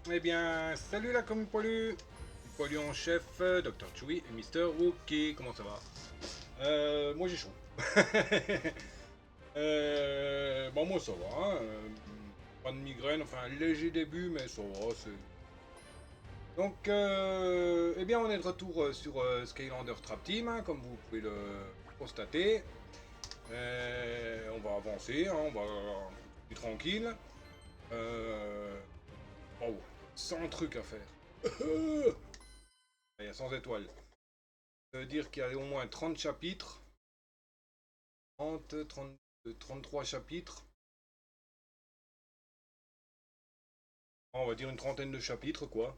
Eh bien, salut la commu poilu en chef, Dr. Chewie et Mister Wookie, comment ça va? Moi j'ai chaud. Bon, moi ça va, hein, pas de migraine, enfin un léger début, mais ça va, c'est... Donc, eh bien, on est de retour sur Skylander Trap Team, hein, comme vous pouvez le constater. On va avancer, hein, on va plus tranquille. Oh, 100 trucs à faire. Il y a 100 étoiles. Ça veut dire qu'il y a au moins 30 chapitres. 33 chapitres. On va dire une trentaine de chapitres, quoi.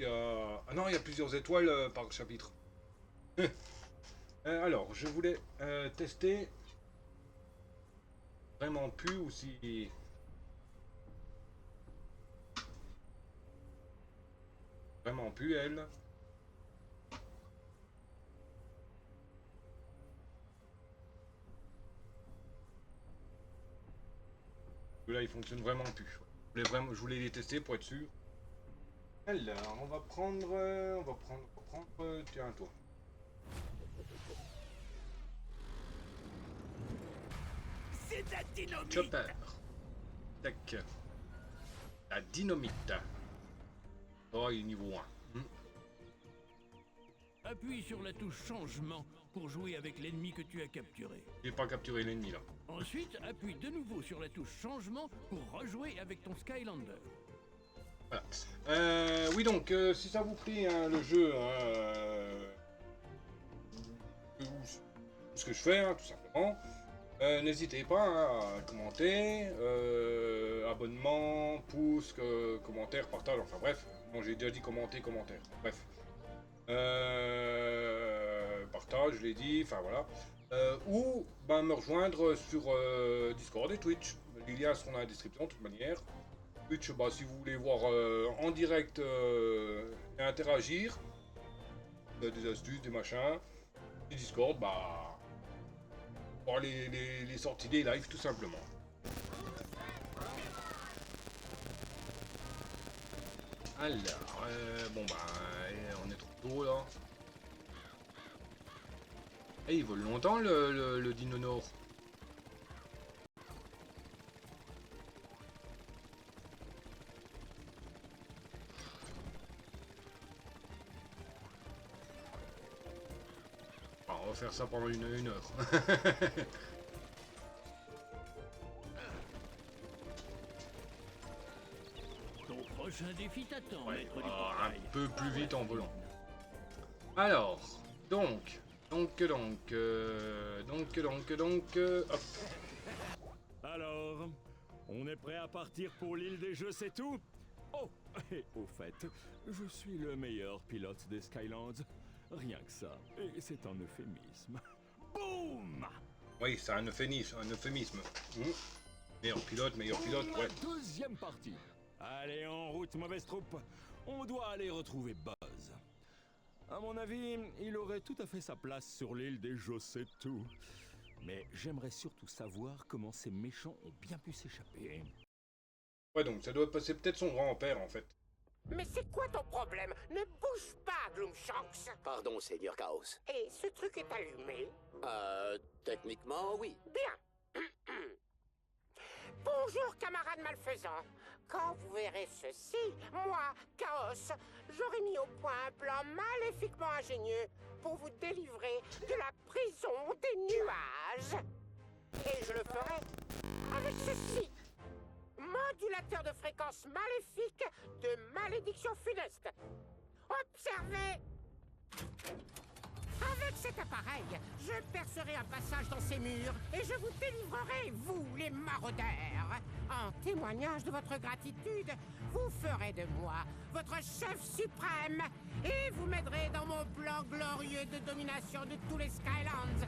Ah non, il y a plusieurs étoiles par chapitre. Alors, je voulais tester vraiment plus ou si... Vraiment plus, elle. Là, il fonctionne vraiment plus. Je voulais les tester pour être sûr. Alors, on va prendre... tiens, toi. C'est de la dynamite. Chopper. Tac. La dynamite. Oh, il est niveau 1. Appuie sur la touche changement pour jouer avec l'ennemi que tu as capturé. J'ai pas capturé l'ennemi là. Ensuite, appuie de nouveau sur la touche changement pour rejouer avec ton Skylander. Voilà. Oui donc, si ça vous plaît hein, le jeu, ce que je fais, hein, tout simplement, n'hésitez pas hein, à commenter, abonnement, pouce, commentaire, partage, enfin bref. Bon, j'ai déjà dit commenter, commentaire. Bref. Partage, je l'ai dit, enfin voilà. Ou ben, me rejoindre sur Discord et Twitch. Les liens seront dans la description de toute manière. Twitch, bah, si vous voulez voir en direct et interagir, des astuces, des machins. Et Discord, bah, voir les sorties des lives tout simplement. Alors, bon bah, on est trop tôt là. Et il vole longtemps le Dino Nord. Alors, on va faire ça pendant une heure. Ton prochain défi t'attend, Ouais, maître du un portail. peu plus vite en volant. Alors, donc, hop. Alors, on est prêt à partir pour l'île des jeux, c'est tout? Oh, et au fait, je suis le meilleur pilote des Skylands. Rien que ça, et c'est un euphémisme. Boum! Oui, c'est un euphémisme. Meilleur pilote, Pour ouais. la deuxième partie. Allez, en route, mauvaise troupe. On doit aller retrouver Buzz. À mon avis, il aurait tout à fait sa place sur l'île des jeux, c'est tout. Mais j'aimerais surtout savoir comment ces méchants ont bien pu s'échapper. Ouais, donc ça doit passer peut-être son grand-père en fait. Mais c'est quoi ton problème? Ne bouge pas, Gloomshanks. Pardon, Seigneur Chaos. Et ce truc est allumé? Techniquement, oui. Bien. Bonjour, camarades malfaisants. Quand vous verrez ceci, moi, Chaos, j'aurai mis au point un plan maléfiquement ingénieux pour vous délivrer de la prison des nuages. Et je le ferai avec ceci. Modulateur de fréquence maléfique de malédiction funeste. Observez. Avec cet appareil, je percerai un passage dans ces murs et je vous délivrerai, vous, les maraudeurs. En témoignage de votre gratitude, vous ferez de moi votre chef suprême et vous m'aiderez dans mon plan glorieux de domination de tous les Skylands.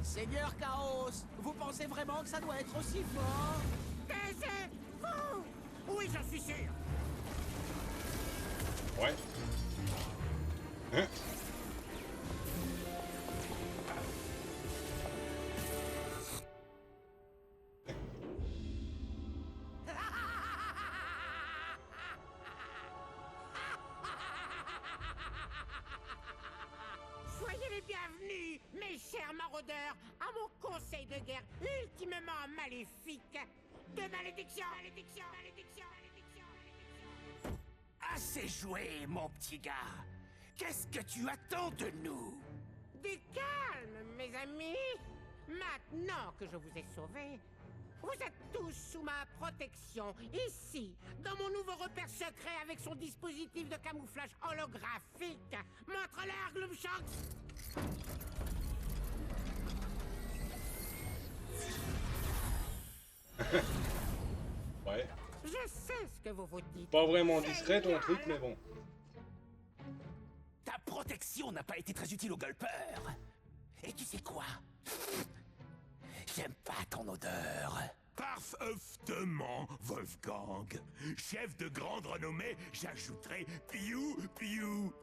Seigneur Chaos, vous pensez vraiment que ça doit être aussi fort? Taisez-vous! Oui, j'en suis sûr. Ouais. Hein? maraudeurs à mon conseil de guerre ultimement maléfique. De malédiction, malédiction, malédiction, malédiction, malédiction. Assez joué, mon petit gars. Qu'est-ce que tu attends de nous? Du calme, mes amis. Maintenant que je vous ai sauvés, vous êtes tous sous ma protection, ici, dans mon nouveau repère secret avec son dispositif de camouflage holographique. Montre-leur, Gloomshanks. Ouais. Je sais ce que vous vous dites. Pas vraiment discret ton truc, mais bon. Ta protection n'a pas été très utile au Gulper. Et tu sais quoi? J'aime pas ton odeur. Parfaitement, Wolfgang. Chef de grande renommée, j'ajouterai Piou Piou.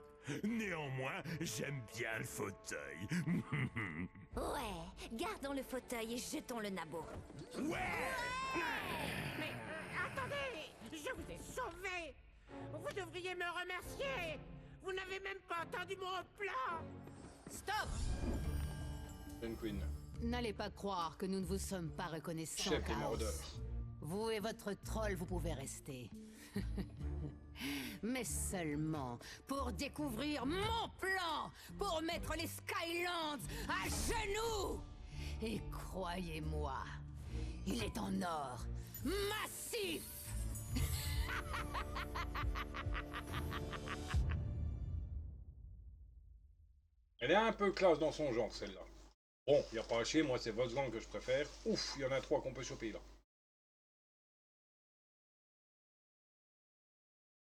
Néanmoins, j'aime bien le fauteuil. Ouais, gardons le fauteuil et jetons le nabot. Ouais! Mais attendez, je vous ai sauvé. Vous devriez me remercier. Vous n'avez même pas entendu mon plan. Stop! Jeune Queen. N'allez pas croire que nous ne vous sommes pas reconnaissants, Chef des Chaos. maraudeurs. Vous et votre troll, vous pouvez rester. Mais seulement pour découvrir mon plan, pour mettre les Skylands à genoux. Et croyez-moi, il est en or, massif. Elle est un peu classe dans son genre, celle-là. Bon, il n'y a pas à chier, moi c'est Wolfgang que je préfère. Ouf, il y en a 3 qu'on peut choper là.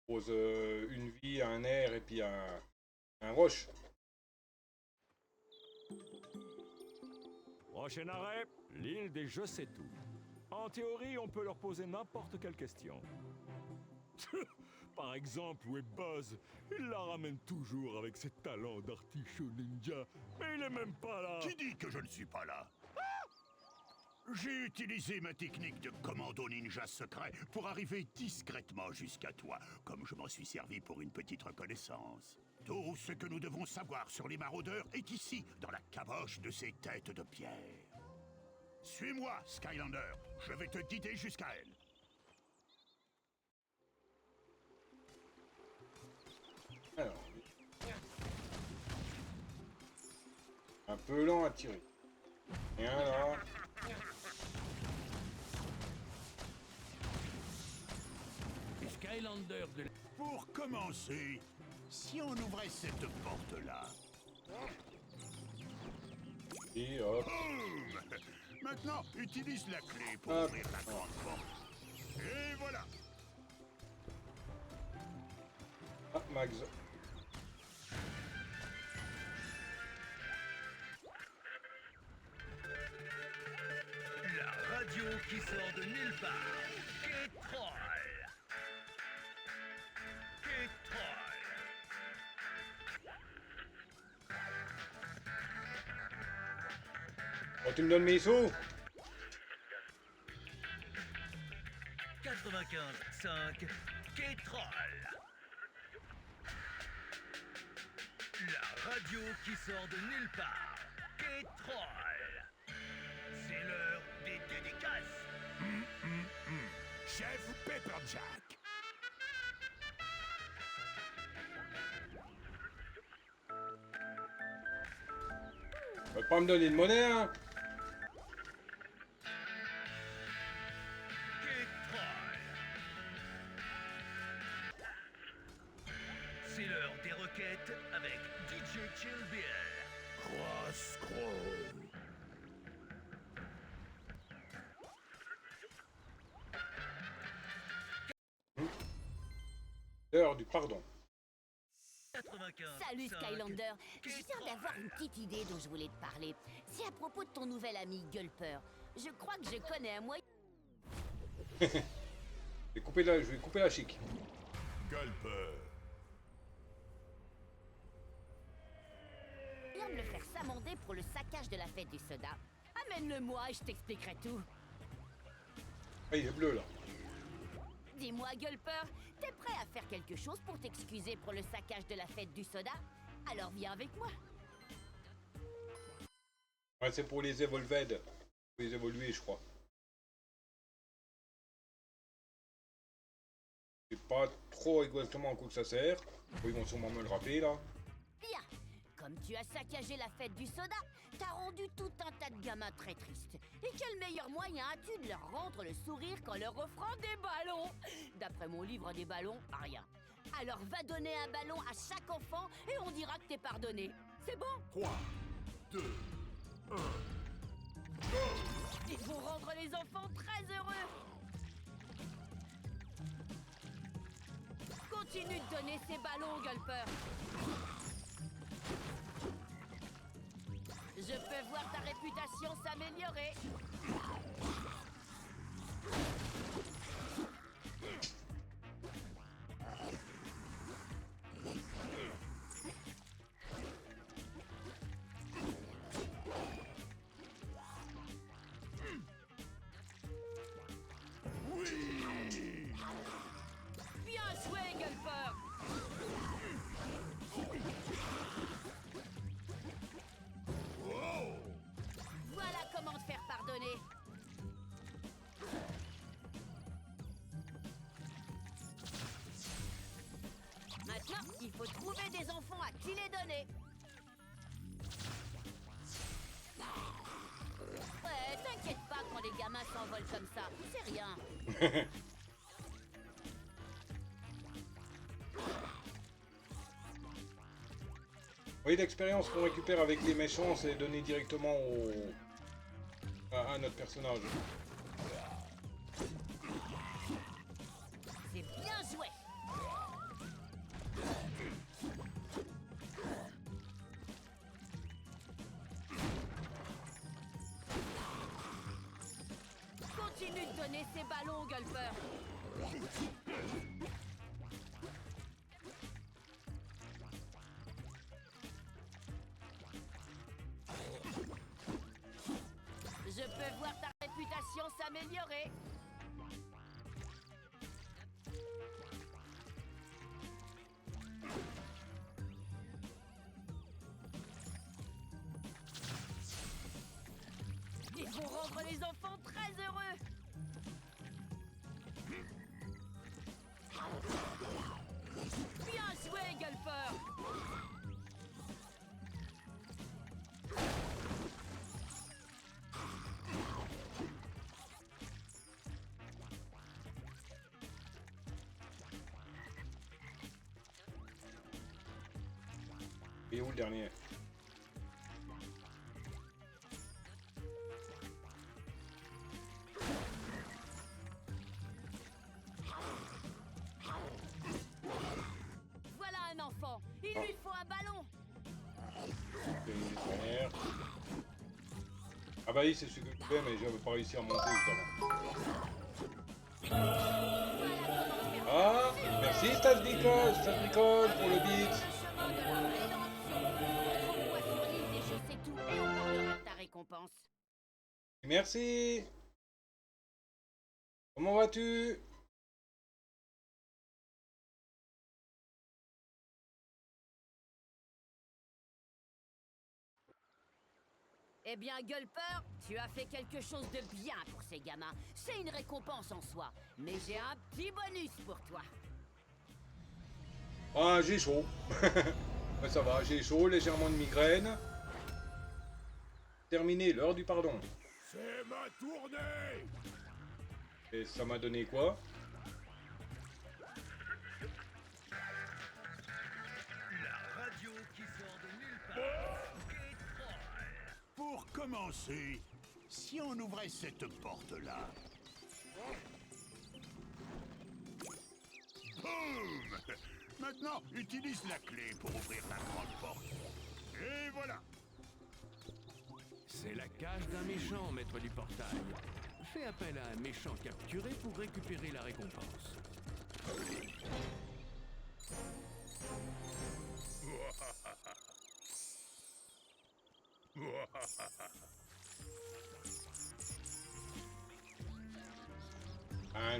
Pose une vie, un air et puis un roche. Prochain arrêt, l'île des Je sais tout. En théorie, on peut leur poser n'importe quelle question. Par exemple, où est Buzz? Il la ramène toujours avec ses talents d'artichaut ninja, mais il est même pas là. Qui dit que je ne suis pas là? J'ai utilisé ma technique de commando ninja secret pour arriver discrètement jusqu'à toi, comme je m'en suis servi pour une petite reconnaissance. Tout ce que nous devons savoir sur les maraudeurs est ici, dans la caboche de ces têtes de pierre. Suis-moi, Skylander, je vais te guider jusqu'à elle. Alors, un peu lent à tirer. Rien là. Skylander de la... Pour commencer, si on ouvrait cette porte-là... Et hop. Boum! Maintenant, utilise la clé pour Hop. ouvrir la grande porte. Et voilà. Ah, Max. La radio qui sort de nulle part. Kétrol. Kétrol. Oh, tu me donnes mes sous? 95.5 Kétrol. La radio qui sort de nulle part. Kétrol. C'est l'heure des dédicaces. Chef Pepperjack. Va pas me donner de monnaie, hein? Kétrol. C'est l'heure des requêtes avec DJ Chill Bill. Cross-crow. L'heure du pardon. 95. Salut Skylander, je viens d'avoir une petite idée dont je voulais te parler. C'est à propos de ton nouvel ami Gulper. Je crois que je connais un moyen Je vais couper la chic. Gulper. de me le faire s'amender pour le saccage de la fête du soda. Amène-le-moi et je t'expliquerai tout. Ah, il est bleu là. Dis-moi, Gulper, t'es prêt à faire quelque chose pour t'excuser pour le saccage de la fête du soda? Alors viens avec moi. Ouais, c'est pour les Evolved. Pour les évoluer, je crois. Je sais pas trop exactement à quoi que ça sert. Ils vont sûrement me le rappeler, là. Bien. Comme tu as saccagé la fête du soda, t'as rendu tout un tas de gamins très tristes. Et quel meilleur moyen as-tu de leur rendre le sourire qu'en leur offrant des ballons? D'après mon livre des ballons, rien. Alors va donner un ballon à chaque enfant et on dira que t'es pardonné. C'est bon? 3, 2, 1. Ils vont rendre les enfants très heureux. Continue de donner ces ballons, Gulper. Je peux voir ta réputation s'améliorer. Bien joué, Gulper. Voilà comment te faire pardonner. Maintenant, il faut trouver des enfants à qui les donner. Ouais, t'inquiète pas quand les gamins s'envolent comme ça, c'est rien. Oui, l'expérience qu'on récupère avec les méchants, c'est donné directement à notre personnage. C'est bien joué. Continue de donner ces ballons, Gulper. Je peux voir ta réputation s'améliorer. Ils vont rendre les enfants très heureux. Bien joué, Gulper. Et où le dernier? Voilà un enfant. Il lui faut un ballon. Ah bah oui, c'est ce que je fais, mais j'avais pas réussi à monter justement. Ah, merci Stas Bricole pour le beat. Retrouve-moi sur l'île des jeux, c'est tout, et on parlera de ta récompense. Merci. Comment vas-tu? Eh bien, Gulper, tu as fait quelque chose de bien pour ces gamins. C'est une récompense en soi, mais j'ai un petit bonus pour toi. Ah, j'ai chaud. Ouais, ça va, j'ai chaud, légèrement de migraine. Terminé, l'heure du pardon. C'est ma tournée. Et ça m'a donné quoi? La radio qui sort de nulle part. Et troll. Pour commencer, si on ouvrait cette porte-là. Boum! Maintenant, utilise la clé pour ouvrir la grande porte. Et voilà! C'est la cage d'un méchant, maître du portail. Fais appel à un méchant capturé pour récupérer la récompense.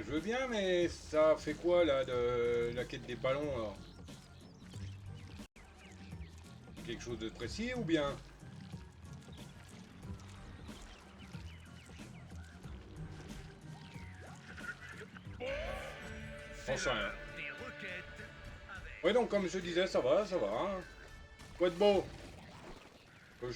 Je veux bien, mais ça fait quoi là de la quête des ballons là? Quelque chose de précis ou bien? J'en sais rien. Des requêtes avec... Ouais, donc comme je disais, ça va, ça va. Hein. Quoi de beau?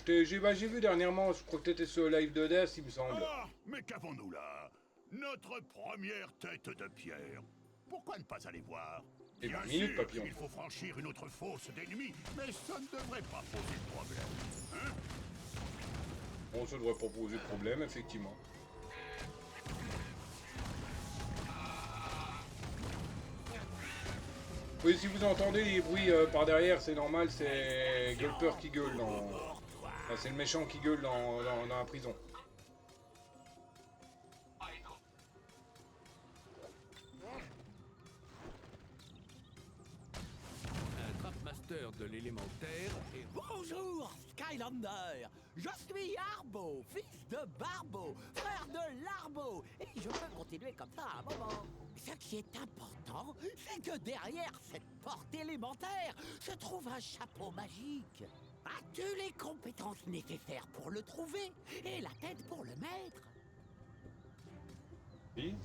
J'ai vu dernièrement, je crois que t'étais sur le live de Death, il me semble. Ah, mais qu'avons-nous là? Notre première tête de pierre. Pourquoi ne pas aller voir? Et Bien 20 minutes, sûr, papillon. il faut franchir une autre fosse d'ennemis, mais ça ne devrait pas poser de problème. Hein? Bon, ça devrait pas poser de problème, effectivement. Oui, si vous entendez les bruits par derrière, c'est normal, c'est Gulper qui gueule dans... Enfin, c'est le méchant qui gueule dans la prison. Un Trapmaster de l'élémentaire et... Bonjour, Skylander. Je suis Arbo, fils de Barbo, frère de Larbo. Et je peux continuer comme ça à un moment. Ce qui est important, c'est que derrière cette porte élémentaire se trouve un chapeau magique. As-tu les compétences nécessaires pour le trouver et la tête pour le mettre? Oui.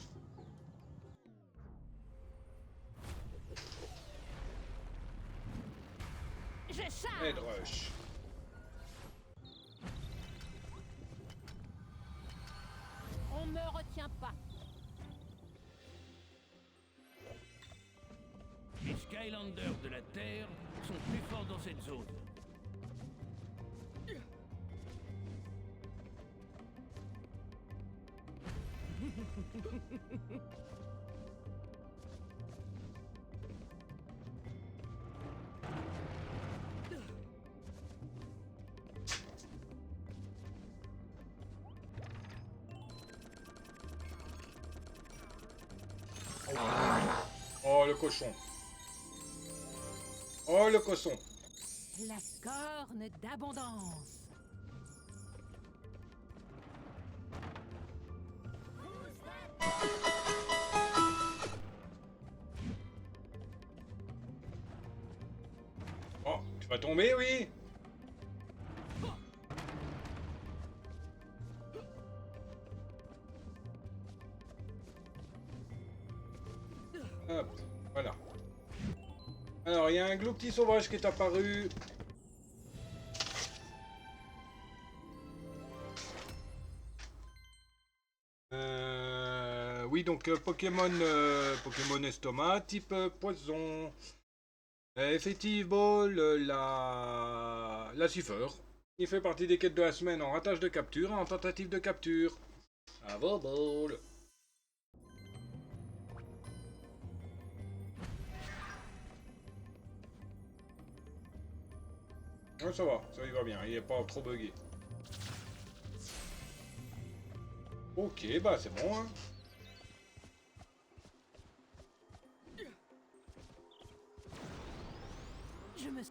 Je charge. Head rush. On me retient pas. Les Skylanders de la Terre sont plus forts dans cette zone. Oh, le cochon. Oh, le cochon. La corne d'abondance. Oh, tu vas tomber, oui. Hop, voilà. Alors, il y a un Gloopty sauvage qui est apparu. Oui, donc Pokémon Estomac, type poison. Effectivement, la Cipher. Il fait partie des quêtes de la semaine en ratage de capture et en tentative de capture. À vos balles. Ouais, ça va, ça y va bien, il est pas trop bugué. Ok, bah c'est bon, hein. Je me...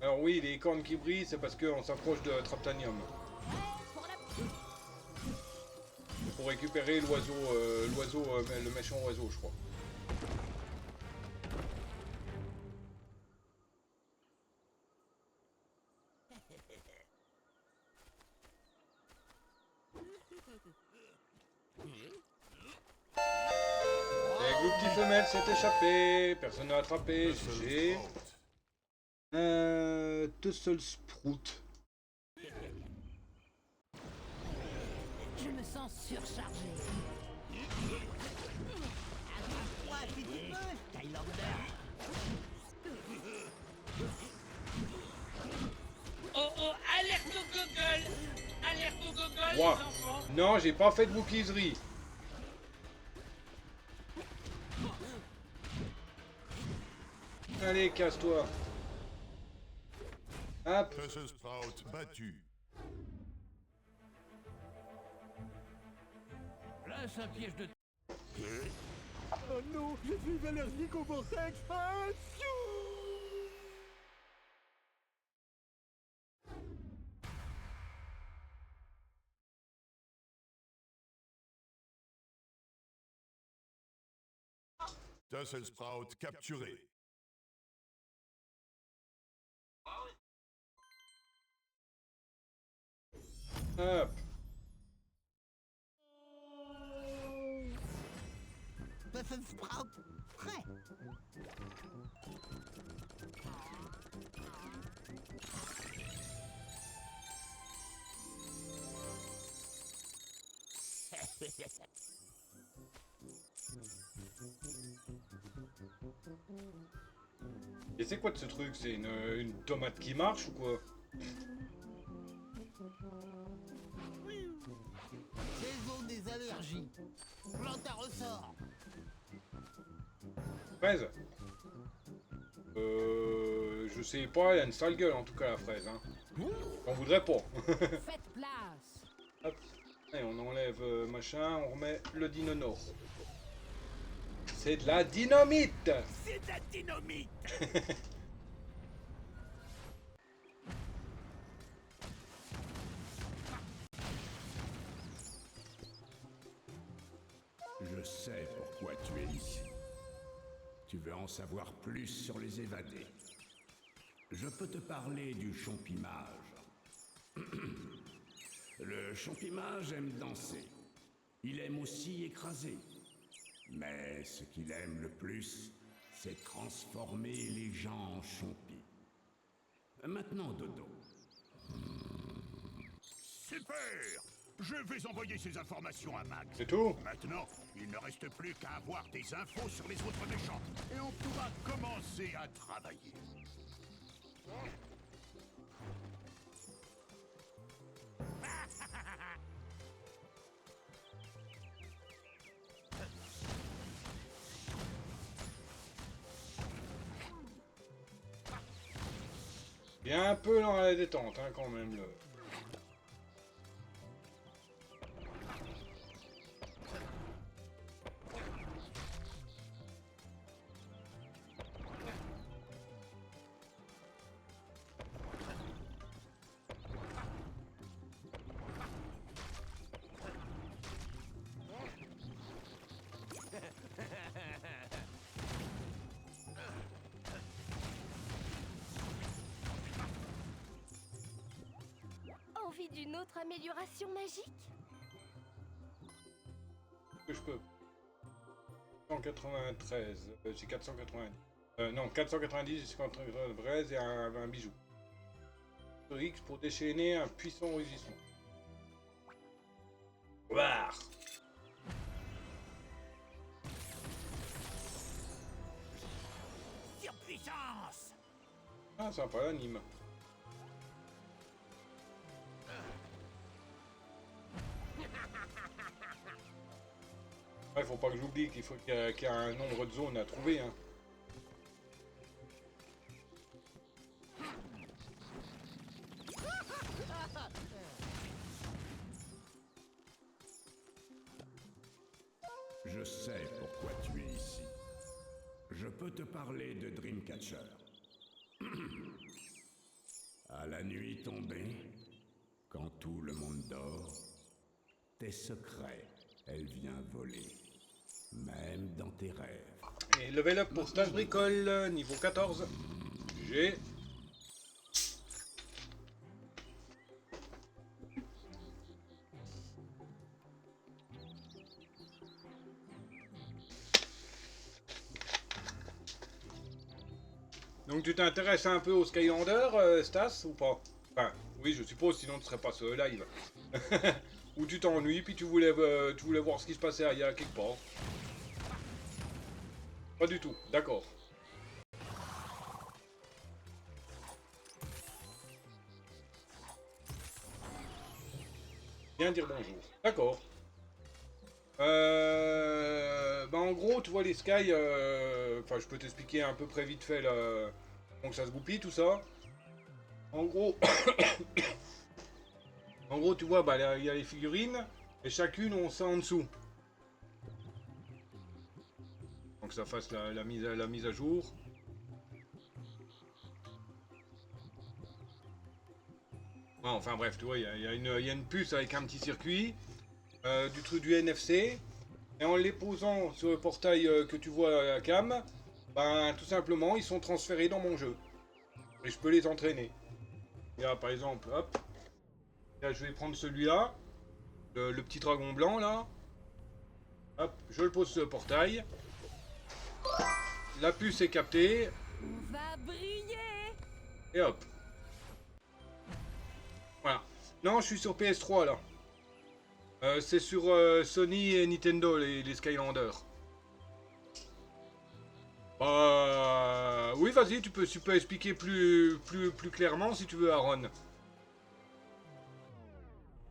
Alors oui, les cornes qui brillent, c'est parce qu'on s'approche de Traptanium. Pour récupérer l'oiseau, le méchant oiseau, je crois. Les Gloopty femelles s'est échappé, personne n'a attrapé, GG. Tussle Sprout. Je me sens surchargé. Toi, si tu peux, Skylander. Oh oh, alerte au Google! Alerte au Google, Wow. les enfants! Non, j'ai pas fait de bouquiserie. Allez, casse-toi. Hop. Tussle Sprout battu. Place un piège de... Oh non, je suis allergique au vortex. Ah, Tussle Sprout capturé. Hop. Brussels sprout frais. Et c'est quoi de ce truc? C'est une tomate qui marche ou quoi? Saison des allergies. Plante à ressort. Fraise? Je sais pas, elle a une sale gueule en tout cas la fraise. Hein. On voudrait pas. Faites place. Hop. Et on enlève machin, on remet le dino-nord. C'est de la dynamite! C'est de la dynamite. Je sais pourquoi tu es ici. Tu veux en savoir plus sur les évadés. Je peux te parler du champimage. Le champimage aime danser. Il aime aussi écraser. Mais ce qu'il aime le plus, c'est transformer les gens en champis. Maintenant, Dodo. Super! Je vais envoyer ces informations à Max. C'est tout? Maintenant, il ne reste plus qu'à avoir des infos sur les autres méchants. Et on pourra commencer à travailler. Il y a un peu dans la détente hein, quand même. Le... Envie d'une autre amélioration magique? Que je peux. 193, j'ai 490. Non, 490, j'ai 193 et un bijou. Sur X pour déchaîner un puissant rugissement. Ouah. Surpuissance. Ah, sympa l'anime. Ouais, faut pas que j'oublie qu'il faut qu'il y a un nombre de zones à trouver. Hein. Je sais pourquoi tu es ici. Je peux te parler de Dreamcatcher. À la nuit tombée, quand tout le monde dort, tes secrets, elle vient voler. Même dans tes rêves. Et level up pour Stage Bricole, niveau 14. G. Donc tu t'intéresses un peu au Skylander, Stas, ou pas? Enfin, oui, je suppose, sinon tu serais pas sur le live. Ou tu t'ennuies, puis tu voulais voir ce qui se passait ailleurs quelque part. Pas du tout, d'accord. Bien dire bonjour. D'accord. Bah en gros, tu vois les Sky, enfin je peux t'expliquer un peu près vite fait là, donc ça se goupille tout ça. En gros, en gros tu vois, bah il y a les figurines et chacune on ça en dessous. Donc ça fasse la mise à jour. Ouais, enfin bref, tu vois, il y a une puce avec un petit circuit, du truc du NFC. Et en les posant sur le portail que tu vois à la cam, ben tout simplement ils sont transférés dans mon jeu. Et je peux les entraîner. Et là par exemple, hop. Là je vais prendre celui-là, le petit dragon blanc là. Hop, je le pose sur le portail. la puce est captée. On va briller. Et hop. Voilà. Non, je suis sur PS3 là. C'est sur Sony et Nintendo, les Skylanders. Oui, vas-y, tu peux expliquer plus clairement si tu veux, Aaron.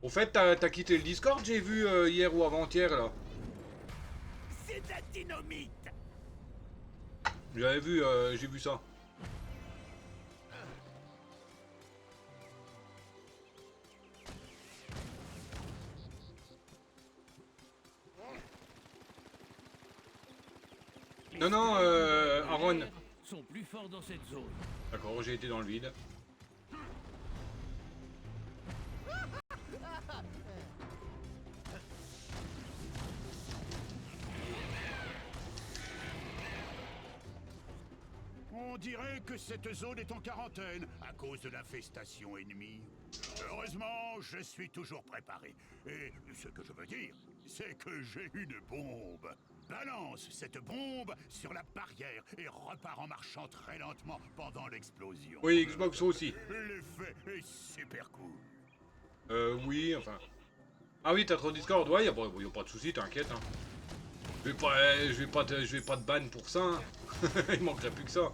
Au fait, t'as quitté le Discord, j'ai vu hier ou avant-hier là. C'est de la dynamite. J'avais vu, j'ai vu ça. Non, Aaron. Sont plus forts dans cette zone. D'accord, j'ai été dans le vide. On dirait que cette zone est en quarantaine à cause de l'infestation ennemie. Heureusement, je suis toujours préparé. Et ce que je veux dire, c'est que j'ai une bombe. Balance cette bombe sur la barrière et repars en marchant très lentement pendant l'explosion. Oui, Xbox aussi. L'effet est super cool. Oui, enfin... Ah oui, t'as trop Discord, ouais, y'a pas de soucis, t'inquiète. Hein. Je vais pas te ban pour ça. Hein. Il manquerait plus que ça.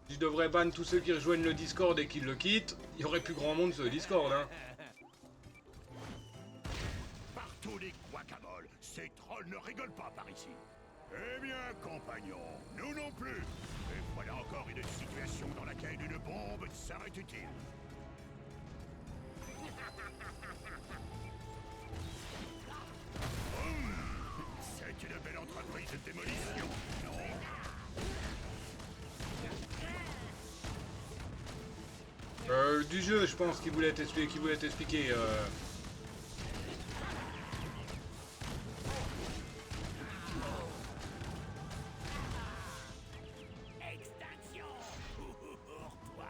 Si je devrais ban tous ceux qui rejoignent le Discord et qui le quittent, il y aurait plus grand monde sur le Discord. Hein. Partout les guacamoles, ces trolls ne rigolent pas par ici. Eh bien, compagnons, nous non plus. Et voilà encore une situation dans laquelle une bombe serait utile. C'est une belle entreprise de démolition, non? Du jeu, je pense qu'il voulait t'expliquer. Extinction pour toi.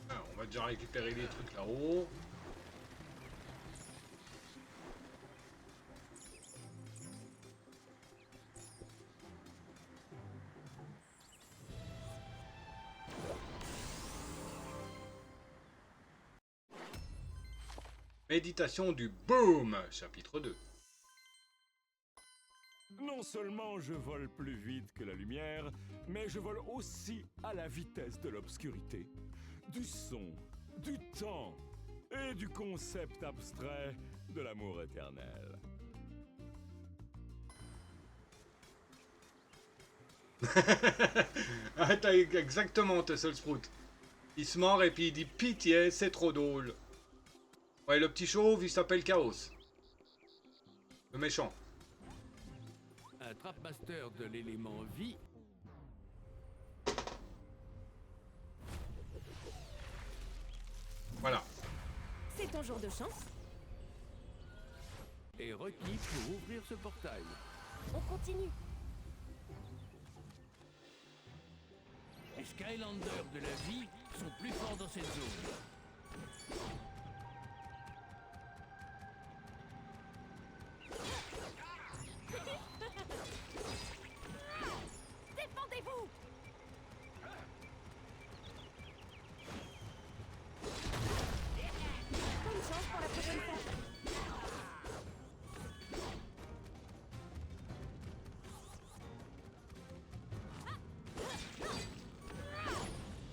Alors, on va déjà récupérer les trucs là-haut. Méditation du boom, chapitre 2. Non seulement je vole plus vite que la lumière, mais je vole aussi à la vitesse de l'obscurité, du son, du temps et du concept abstrait de l'amour éternel. Ah, t'as exactement Tussle Sprout. Il se mord et puis il dit pitié, c'est trop drôle. Ouais, le petit chauve, il s'appelle Chaos. Le méchant. Un Trapmaster de l'élément vie Voilà. C'est ton jour de chance. est requis pour ouvrir ce portail. On continue. Les Skylanders de la vie sont plus forts dans cette zone. Défendez-vous! Bonne chance pour la prochaine fois.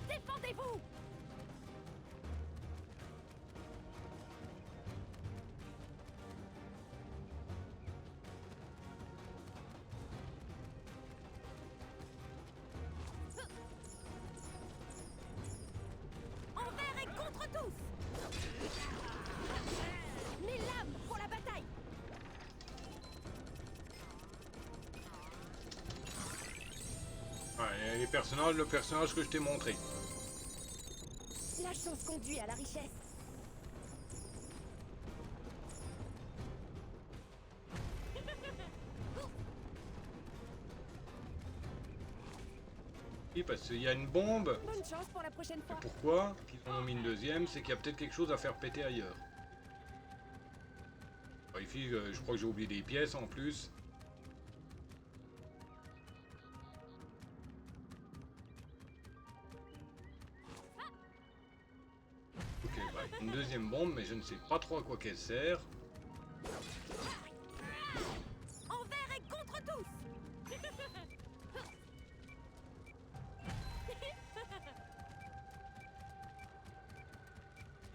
Défendez-vous! Envers et contre tous! Mes lames pour la bataille! Ouais, les personnages, le personnage que je t'ai montré. La chance conduit à la richesse. Oui, parce qu'il y a une bombe. Bonne chance pour la prochaine fois. Pourquoi qu'ils en ont mis une deuxième? C'est qu'il y a peut-être quelque chose à faire péter ailleurs. Ici, je crois que j'ai oublié des pièces en plus. Ok, bah, une deuxième bombe, mais je ne sais pas trop à quoi qu'elle sert. Envers et contre tous.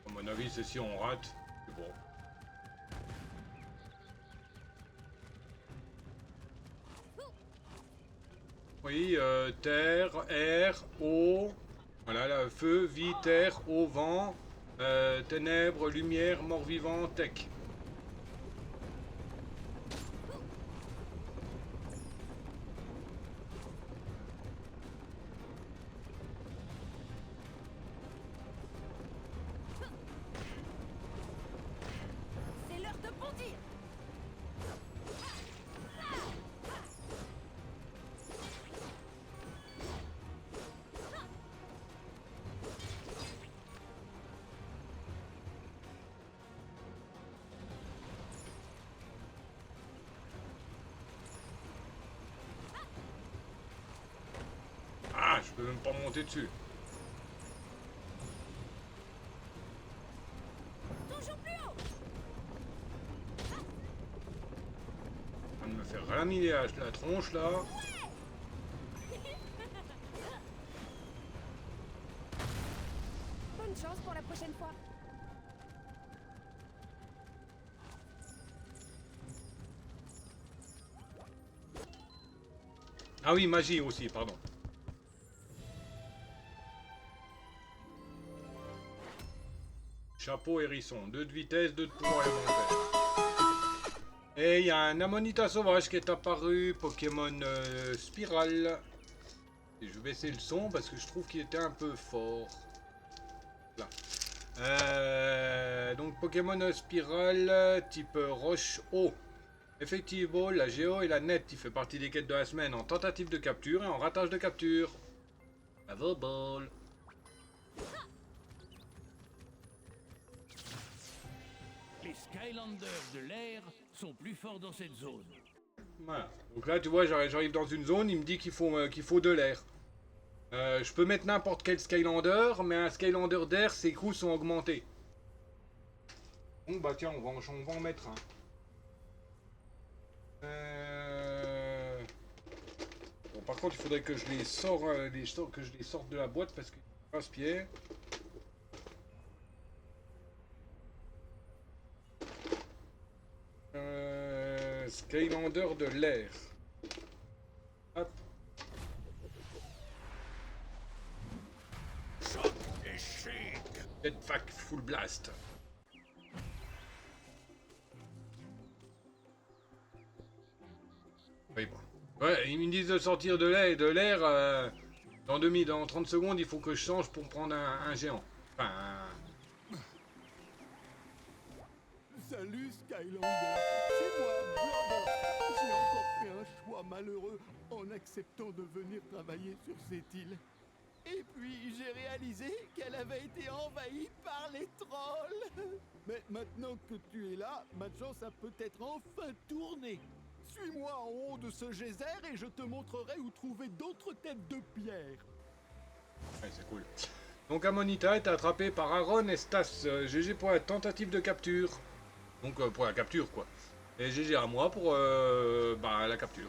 À mon avis, c'est si on rate. C'est bon. Oui, terre, air, eau. Voilà, là, feu, vie, terre, eau, vent, ténèbres, lumière, mort-vivant, tech. C'est l'heure de bondir. Ah, je peux même pas monter dessus. Toujours plus haut. On va me faire ramener la tronche là. Bonne chance pour la prochaine fois. Ah oui, magie aussi, pardon. Chapeau hérisson, 2 de vitesse, 2 de pouvoir élémentaire. Et il y a un Amonita sauvage qui est apparu, Pokémon Spirale. Et je vais baisser le son parce que je trouve qu'il était un peu fort. Là. Donc Pokémon Spirale, type roche-eau. Effectivement, la géo et la net, il fait partie des quêtes de la semaine en tentative de capture et en ratage de capture. Bravo, ball. Les Skylanders de l'air sont plus forts dans cette zone. Voilà. Donc là, tu vois, j'arrive dans une zone, il me dit qu'il faut de l'air. Je peux mettre n'importe quel Skylander, mais un Skylander d'air, ses coûts sont augmentés. Donc bah tiens, on va en mettre un. Bon, par contre, il faudrait que je les sorte, que je les sorte de la boîte parce qu'ils casse-pieds. Skylander de l'air. Hop. Choc et chic. Jetpack full blast. Oui, bon. Ouais, ils me disent de sortir de l'air. Dans 30 secondes, il faut que je change pour prendre un géant. Enfin, Salut Skylander, c'est moi, Blubber. J'ai encore fait un choix malheureux en acceptant de venir travailler sur cette île. Et puis j'ai réalisé qu'elle avait été envahie par les trolls. Mais maintenant que tu es là, ma chance a peut-être enfin tourné. Suis-moi en haut de ce geyser et je te montrerai où trouver d'autres têtes de pierre. Ouais, c'est cool. Donc Amonita est attrapé par Aaron et Stas. GG pour la tentative de capture. Donc pour la capture quoi. Et GG à moi pour la capture.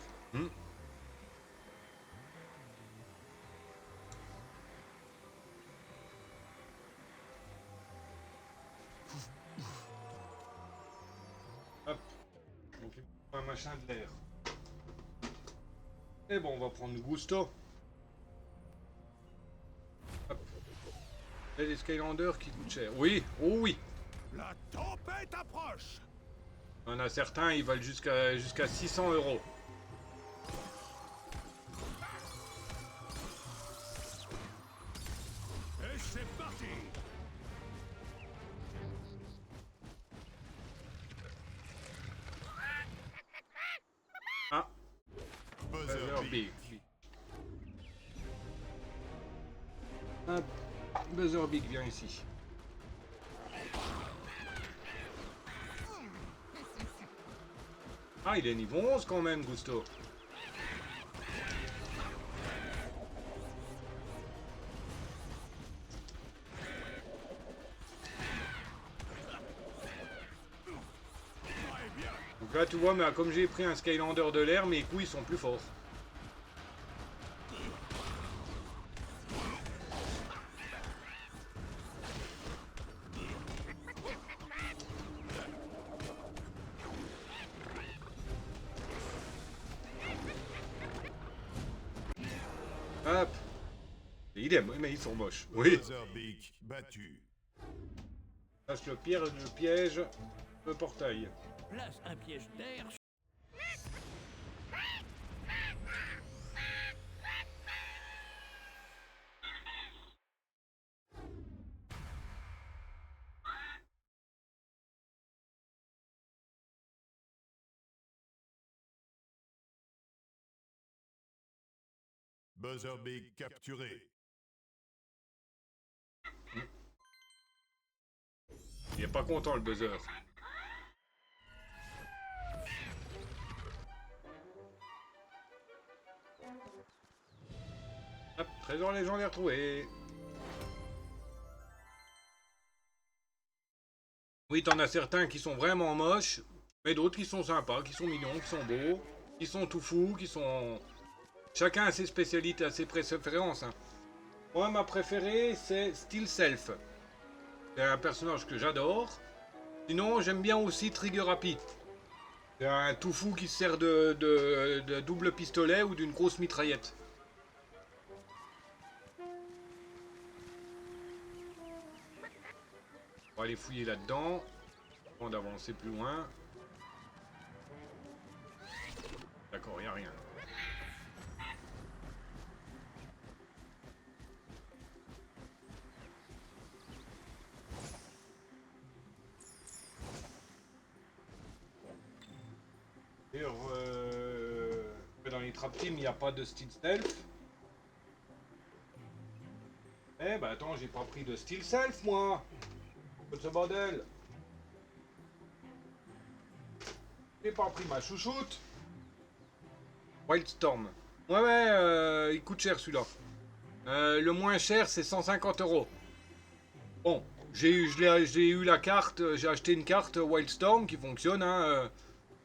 Hop. Donc il faut un machin de l'air. Et bon, on va prendre Gusto. Hop. Et les Skylanders qui coûtent cher. Oui, oh oui. La tempête approche. Il y en a certains, ils valent jusqu'à 600 €. Et c'est parti. Ah. Buzzer Buzzer beat. beat. Hop. Buzzerbeak, viens ici. Ah, il est niveau 11 quand même, Gusto. Donc là, tu vois, mais comme j'ai pris un Skylander de l'air, mes coups, ils sont plus forts. Hop. Et il aime, mais ils sont moches. Oui. Buzzerbeak battu. Lâche le piège, le portail. Place un piège d'air. Buzzerbeak capturé. Il est pas content le buzzer. Hop, trésor légendaire trouvé. Oui, t'en as certains qui sont vraiment moches, mais d'autres qui sont sympas, qui sont mignons, qui sont beaux, qui sont tout fous, qui sont... Chacun a ses spécialités, a ses préférences. Hein. Moi, ma préférée, c'est Steel Self. C'est un personnage que j'adore. Sinon, j'aime bien aussi Trigger Happy. C'est un tout fou qui se sert de double pistolet ou d'une grosse mitraillette. On va aller fouiller là-dedans. Avant d'avancer plus loin. D'accord, il n'y a rien. D'ailleurs, dans les trap teams, il n'y a pas de Steel Self. Eh bah attends, j'ai pas pris de Steel Self, moi. Ce bordel. J'ai pas pris ma chouchoute. Wildstorm. Ouais, il coûte cher celui-là. Le moins cher, c'est 150 €. Bon, j'ai eu la carte, j'ai acheté une carte Wildstorm qui fonctionne, hein.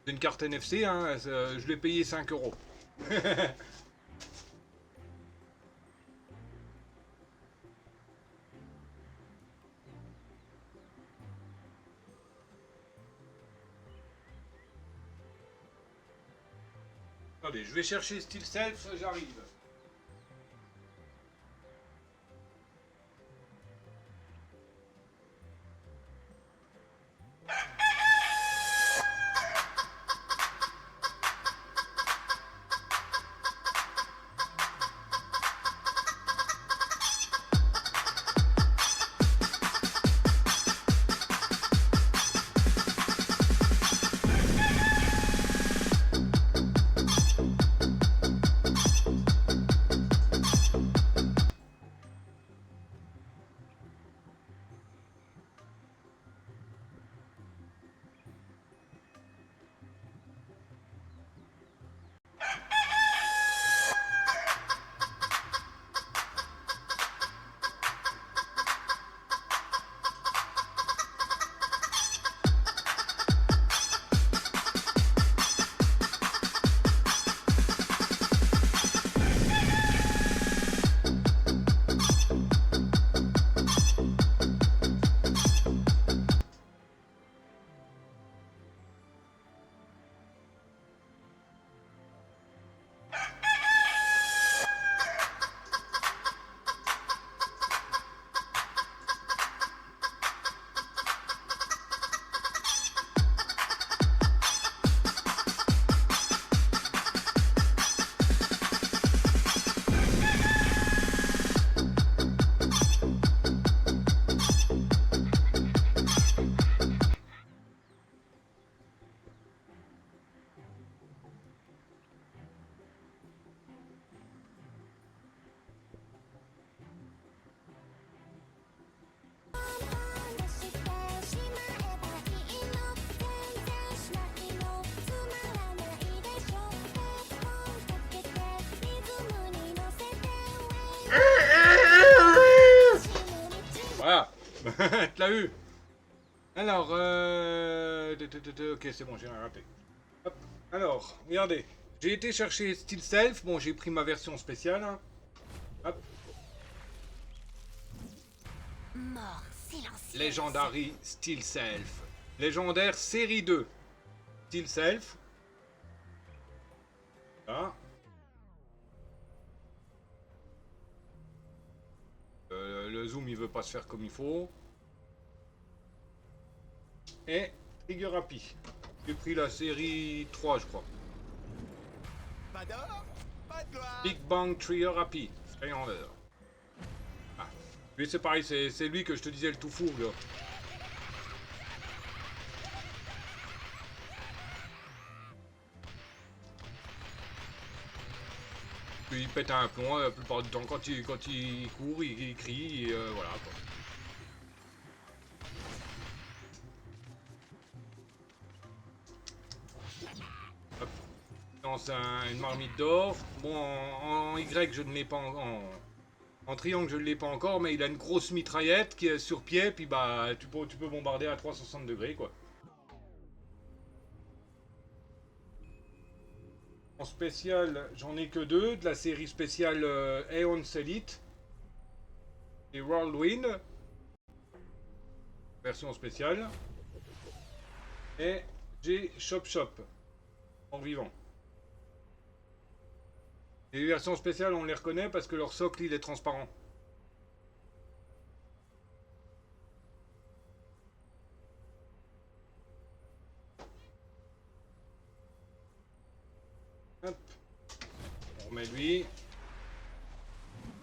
C'est une carte NFC, hein, je l'ai payé 5 €. Attendez, je vais chercher Steel Self, j'arrive. Tu l'as eu. Alors, ok, c'est bon, j'ai rien raté. Hop. Alors, regardez. J'ai été chercher Steel Self. Bon, j'ai pris ma version spéciale. Hein. Hop. Mort silencieuse. Legendary Steel Self. Légendaire série 2. Steel Self. Là. Le zoom il veut pas se faire comme il faut. Et Trigger Happy. J'ai pris la série 3 je crois. Pas d'or, pas de gloire. Big Bang Trigger Happy. Skylander. Ah. Lui c'est pareil, c'est lui que je te disais le tout fou là. Il pète un plomb la plupart du temps quand il court, il crie, et voilà quoi. Hop. Lance une marmite d'or. Bon, en Y je ne l'ai pas en triangle je ne l'ai pas encore, mais il a une grosse mitraillette qui est sur pied, puis bah tu peux bombarder à 360 degrés quoi. En spécial, j'en ai que deux, de la série spéciale Aeon Elite et Whirlwind, version spéciale, et j'ai Chop Chop, en vivant. Et les versions spéciales, on les reconnaît parce que leur socle il est transparent. Hop. On remet lui.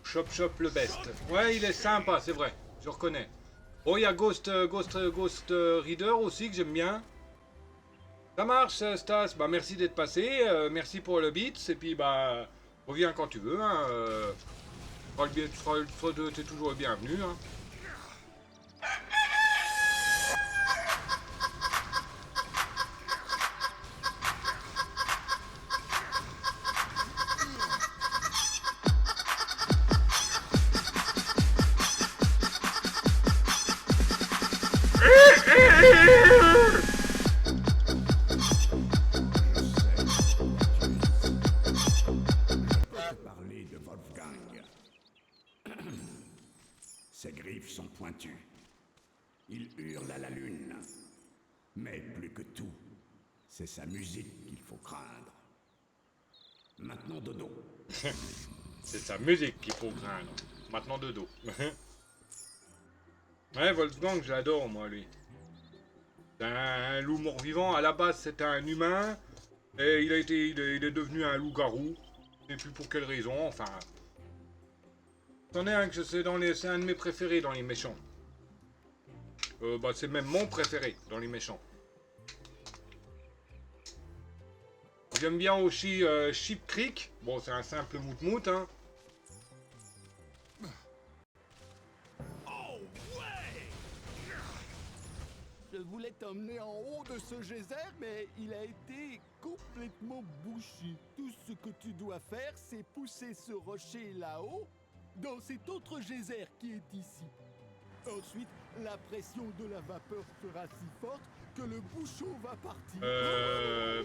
Chop Chop le best. Ouais, il est sympa, c'est vrai. Je reconnais. Oh, il y a Ghost Reader aussi que j'aime bien. Ça marche, Stas. Bah, merci d'être passé. Merci pour le beat. Et puis, bah, reviens quand tu veux. Hein. T'es toujours le bienvenu. Hein. Parler de Wolfgang. Ses griffes sont pointues. Il hurle à la lune. Mais plus que tout, c'est sa musique qu'il faut craindre. Maintenant dodo. C'est sa musique qu'il faut craindre. Maintenant dodo. Ouais, Wolfgang, je l'adore moi lui. C'est un loup mort-vivant. À la base, c'était un humain. Et il est devenu un loup-garou. Je sais plus pour quelle raison, enfin. C'en est un que c'est un de mes préférés dans les méchants. Bah c'est même mon préféré dans les méchants. J'aime bien aussi Sheep Creek. Bon, c'est un simple mout-mout, hein. Je voulais t'emmener en haut de ce geyser, mais il a été complètement bouché. Tout ce que tu dois faire, c'est pousser ce rocher là-haut, dans cet autre geyser qui est ici. Ensuite, la pression de la vapeur sera si forte que le bouchon va partir.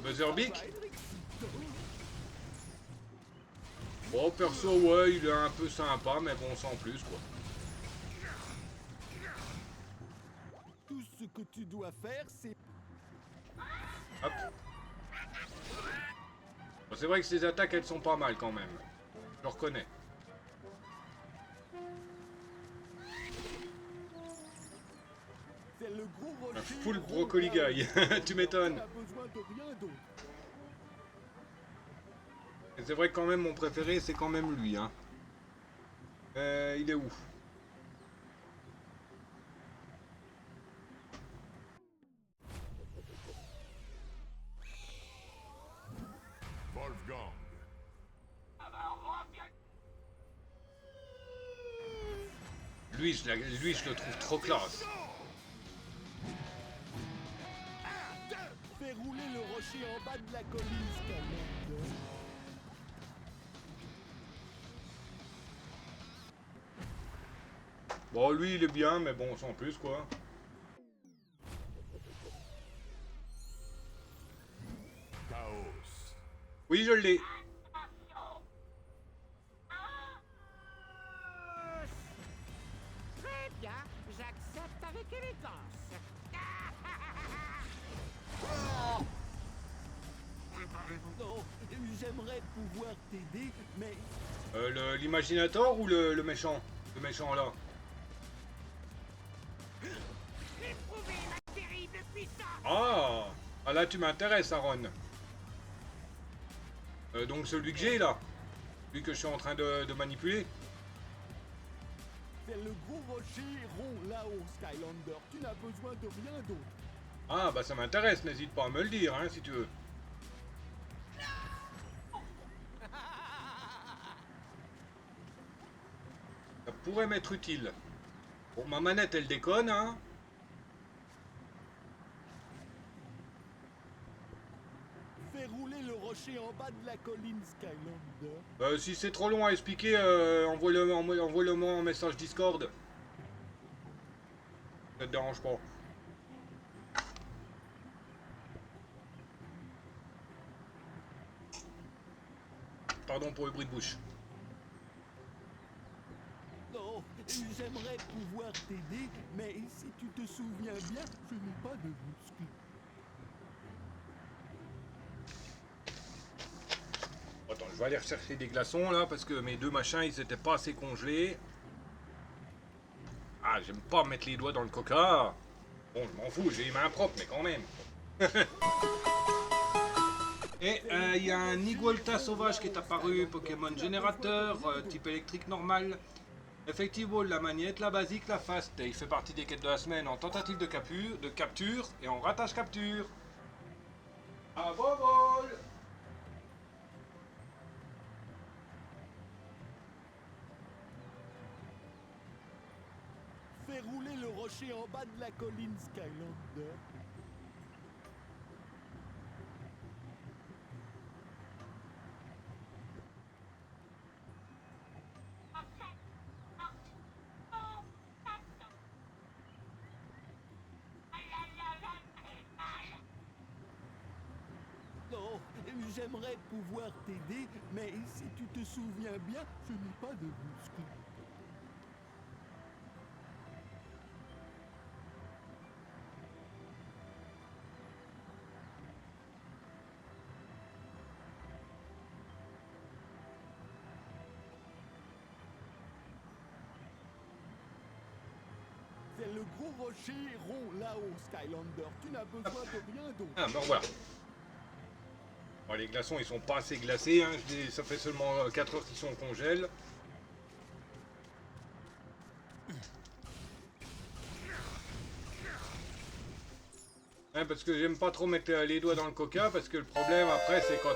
Buzzerbeak. Ça va être excitant. Bon, perso, ouais, il est un peu sympa, mais bon, sans plus, quoi. Tout ce que tu dois faire, c'est... Hop. Bon, c'est vrai que ces attaques, elles sont pas mal, quand même. Je le reconnais. C'est le gros rocher. Un full brocoli guy. Tu m'étonnes. On a besoin de rien d'autre. Et c'est vrai que quand même, mon préféré, c'est quand même lui, hein. Il est où? Wolfgang. Lui, je le trouve trop classe. Fais rouler le rocher en bas de la colline, Skylander. Bon, lui, il est bien, mais bon, sans plus, quoi. Chaos. Oui, je l'ai. Très bien, j'accepte avec élégance. Non, j'aimerais pouvoir t'aider, mais L'imaginator ou le méchant? Le méchant, là. Éprouvez ma terrible puissance. Ah, là, tu m'intéresses, Aaron. Donc celui que j'ai, là. Celui que je suis en train de manipuler. c'est le gros rocher rond là-haut, Skylander. Tu n'as besoin de rien d'autre. Ah, bah ça m'intéresse, n'hésite pas à me le dire, hein, si tu veux. Ça pourrait m'être utile. Bon, ma manette, elle déconne, hein. Fais rouler le rocher en bas de la colline, Skylander. Si c'est trop long à expliquer, envoie-le-moi en message Discord. Ça te dérange pas. Pardon pour le bruit de bouche. Non, j'aimerais pouvoir t'aider, mais si tu te souviens bien, je n'ai pas de muscles. Attends, je vais aller rechercher des glaçons là parce que mes deux machins ils étaient pas assez congelés. Ah, j'aime pas mettre les doigts dans le coca. Bon, je m'en fous, j'ai les mains propres, mais quand même. Et il y a un Nigolta sauvage qui est apparu, Pokémon générateur, type électrique normal. Effectivement, la magnette, la basique, la fast. Il fait partie des quêtes de la semaine en tentative de capture et en ratage capture. À vos vols! Fais rouler le rocher en bas de la colline, Skylander. Non, j'aimerais pouvoir t'aider, mais si tu te souviens bien, je n'ai pas de muscles. C'est le gros rocher rond là-haut, Skylander. Tu n'as besoin de rien d'autre. Ah, ben voilà. Bon, les glaçons, ils sont pas assez glacés, hein. Ça fait seulement 4 heures qu'ils sont au congèle. Hein, parce que j'aime pas trop mettre les doigts dans le coca, parce que le problème après, c'est quand...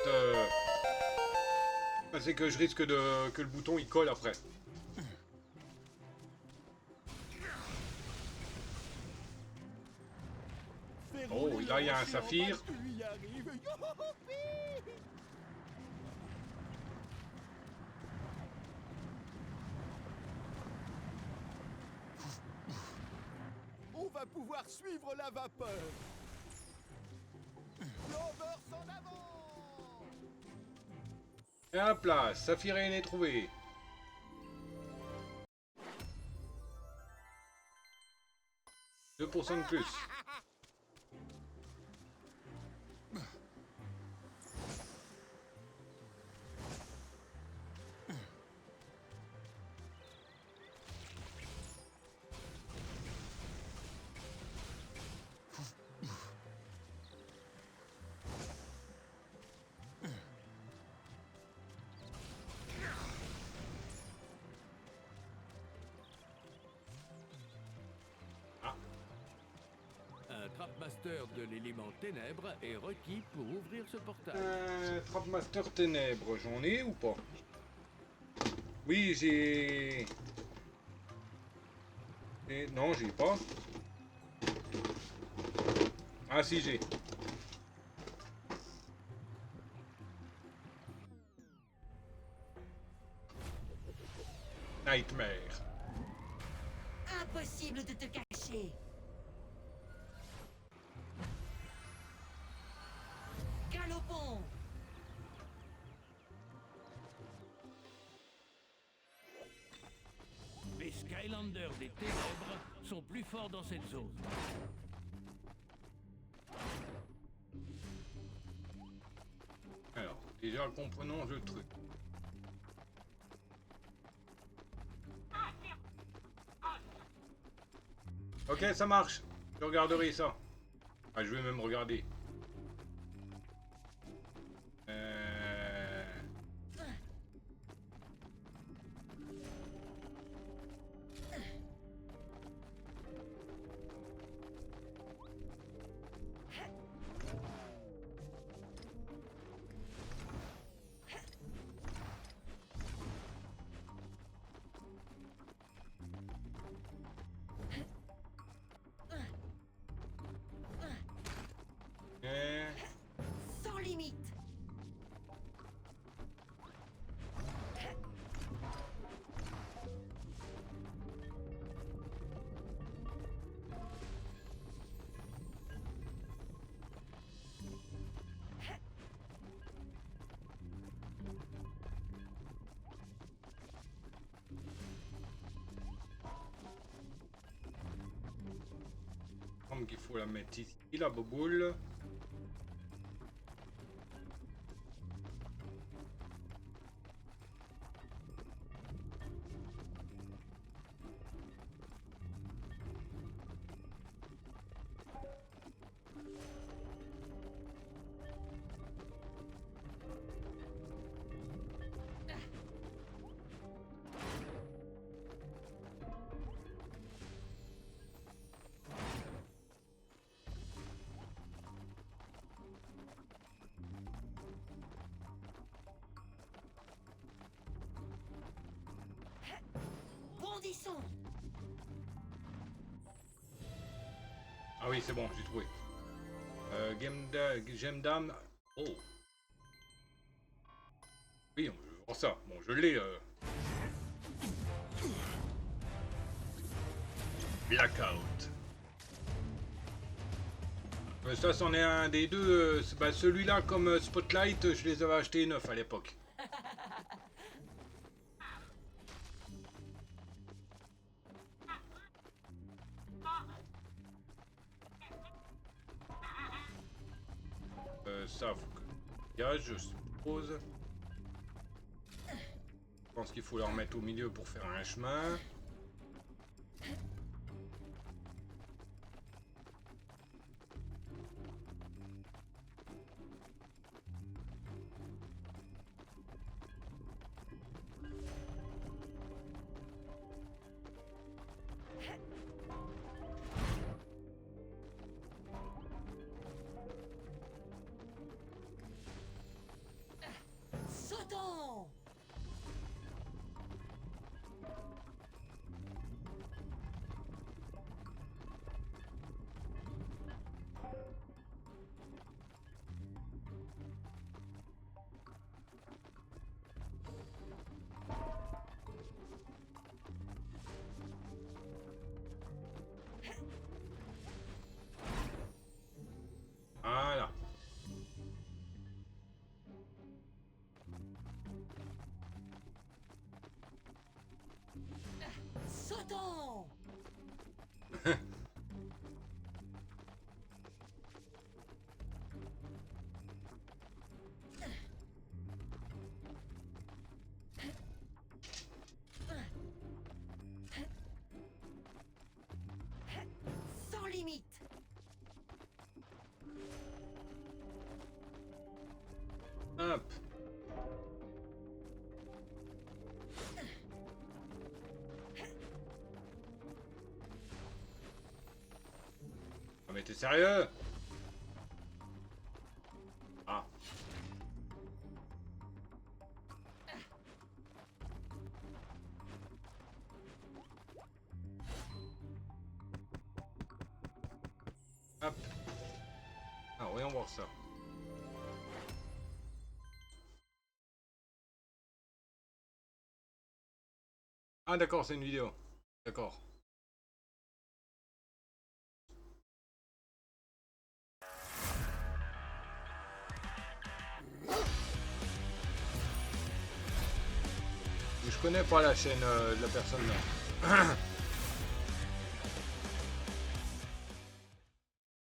c'est que je risque que le bouton, il colle après. Oh, là, il y a un saphir. On va pouvoir suivre la vapeur. Clover s'en avant. Et hop là, saphirine est trouvé. « 2% de plus. » Un Trapmaster de l'élément ténèbres est requis pour ouvrir ce portail. Trapmaster ténèbres, j'en ai ou pas? Oui, j'ai... Non, j'ai pas. Ah si, j'ai. Nightmare. Impossible de te cacher. Galopons. Les Skylanders des ténèbres sont plus forts dans cette zone. Alors, déjà comprenons le truc. Ok, ça marche. Je regarderai ça. Ah, je vais même regarder. Sans limite. Comme qu'il faut la mettre ici, la boboule. Bondissons. Ah oui, c'est bon, j'ai trouvé. Gem Dam. Oh. Oui, on veut voir ça. Bon, je l'ai. Blackout. Ça, c'en est un des deux. Bah, celui-là, comme Spotlight, je les avais achetés neufs à l'époque. Ça, faut que je gage, je suppose. Je pense qu'il faut le remettre au milieu pour faire un chemin. Sautons. Voilà. Sautons. Sans limite. Hop. Ah, mais t'es sérieux? Ah. Hop. Ah, voyons voir ça. Ah d'accord, c'est une vidéo. D'accord. connais pas la chaîne de la personne là.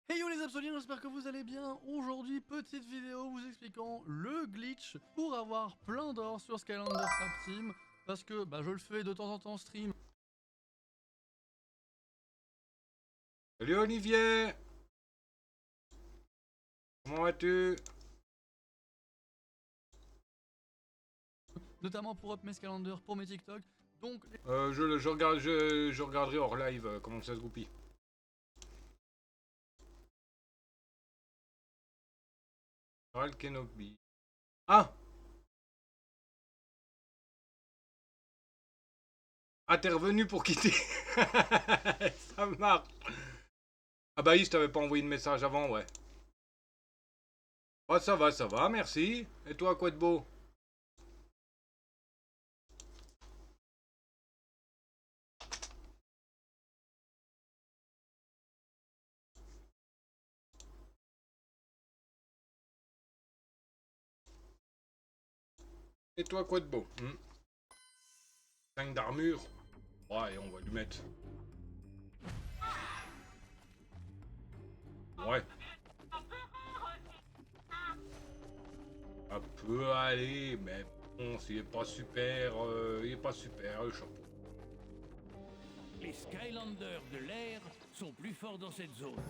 Hey yo les Absoliens, j'espère que vous allez bien. Aujourd'hui, petite vidéo vous expliquant le glitch pour avoir plein d'or sur Skylander Trap Team. Parce que je le fais de temps en temps en stream. Salut Olivier! Comment vas-tu? Notamment pour up mes Skylander, pour mes TikTok. Donc... je regarderai hors live comment ça se goupille. Kenobi. Ah! Ah, t'es revenu pour quitter. Ça marche. Ah bah oui, je t'avais pas envoyé de message avant, ouais. Oh, ça va, merci. Et toi, quoi de beau? Et toi, quoi de beau? 5 d'armure. Ouais, on va lui mettre. Ouais. Ça peut aller, mais bon, il est pas super, le chapeau. Les Skylanders de l'air sont plus forts dans cette zone.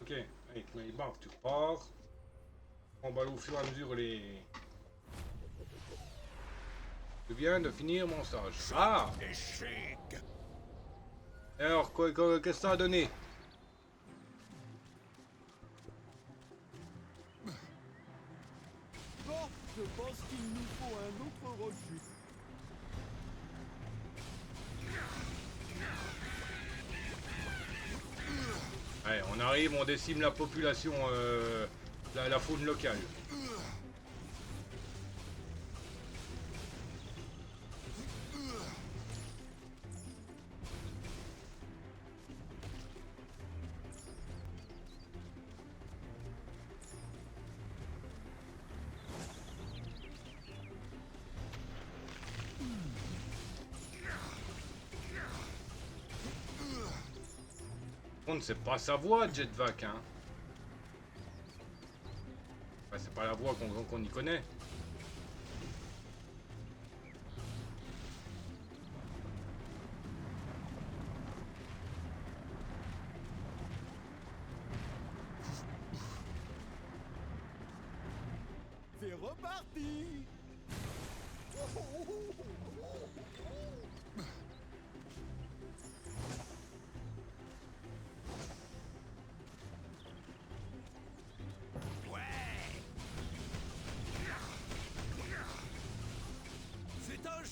Ok, avec mes barres, tu repars. On va au fur et à mesure les... Je viens de finir mon stage. Ah! Alors, qu'est-ce que ça a donné? Bon, je pense qu'il nous faut un autre rocher. Ouais, on arrive, on décime la population, la faune locale. C'est pas sa voix, Jetvac, hein. C'est pas la voix qu'on y connaît. C'est reparti.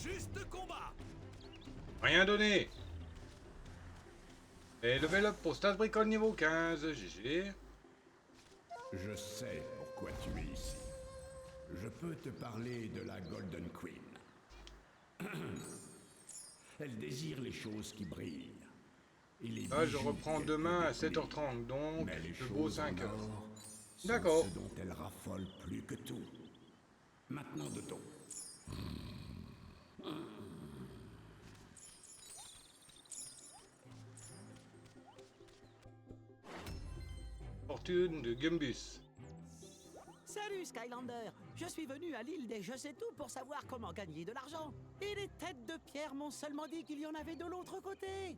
Juste combat. Rien donné. Et level up pour Stas Bricole niveau 15, GG. Je sais pourquoi tu es ici. Je peux te parler de la Golden Queen. Elle désire les choses qui brillent. Je reprends demain à 7h30, donc le beau 5h. D'accord. Ce dont elle raffole plus que tout. Maintenant de dos. Fortune de Gumbus. Salut Skylander, je suis venu à l'île des Je sais tout pour savoir comment gagner de l'argent. Et les têtes de pierre m'ont seulement dit qu'il y en avait de l'autre côté.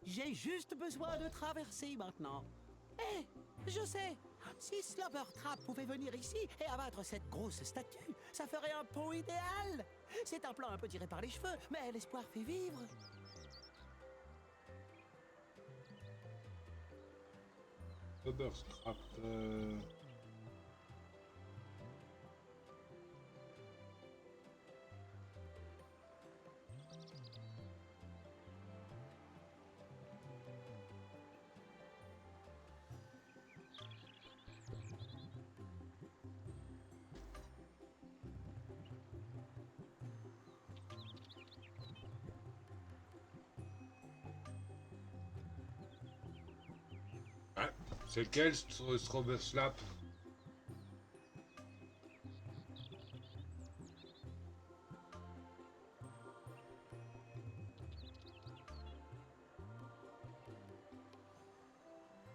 J'ai juste besoin de traverser maintenant. Eh, je sais, si Slobber Trap pouvait venir ici et abattre cette grosse statue, ça ferait un pont idéal. C'est un plan un peu tiré par les cheveux, mais l'espoir fait vivre. Slobber Trap. C'est lequel, Slobber Slap?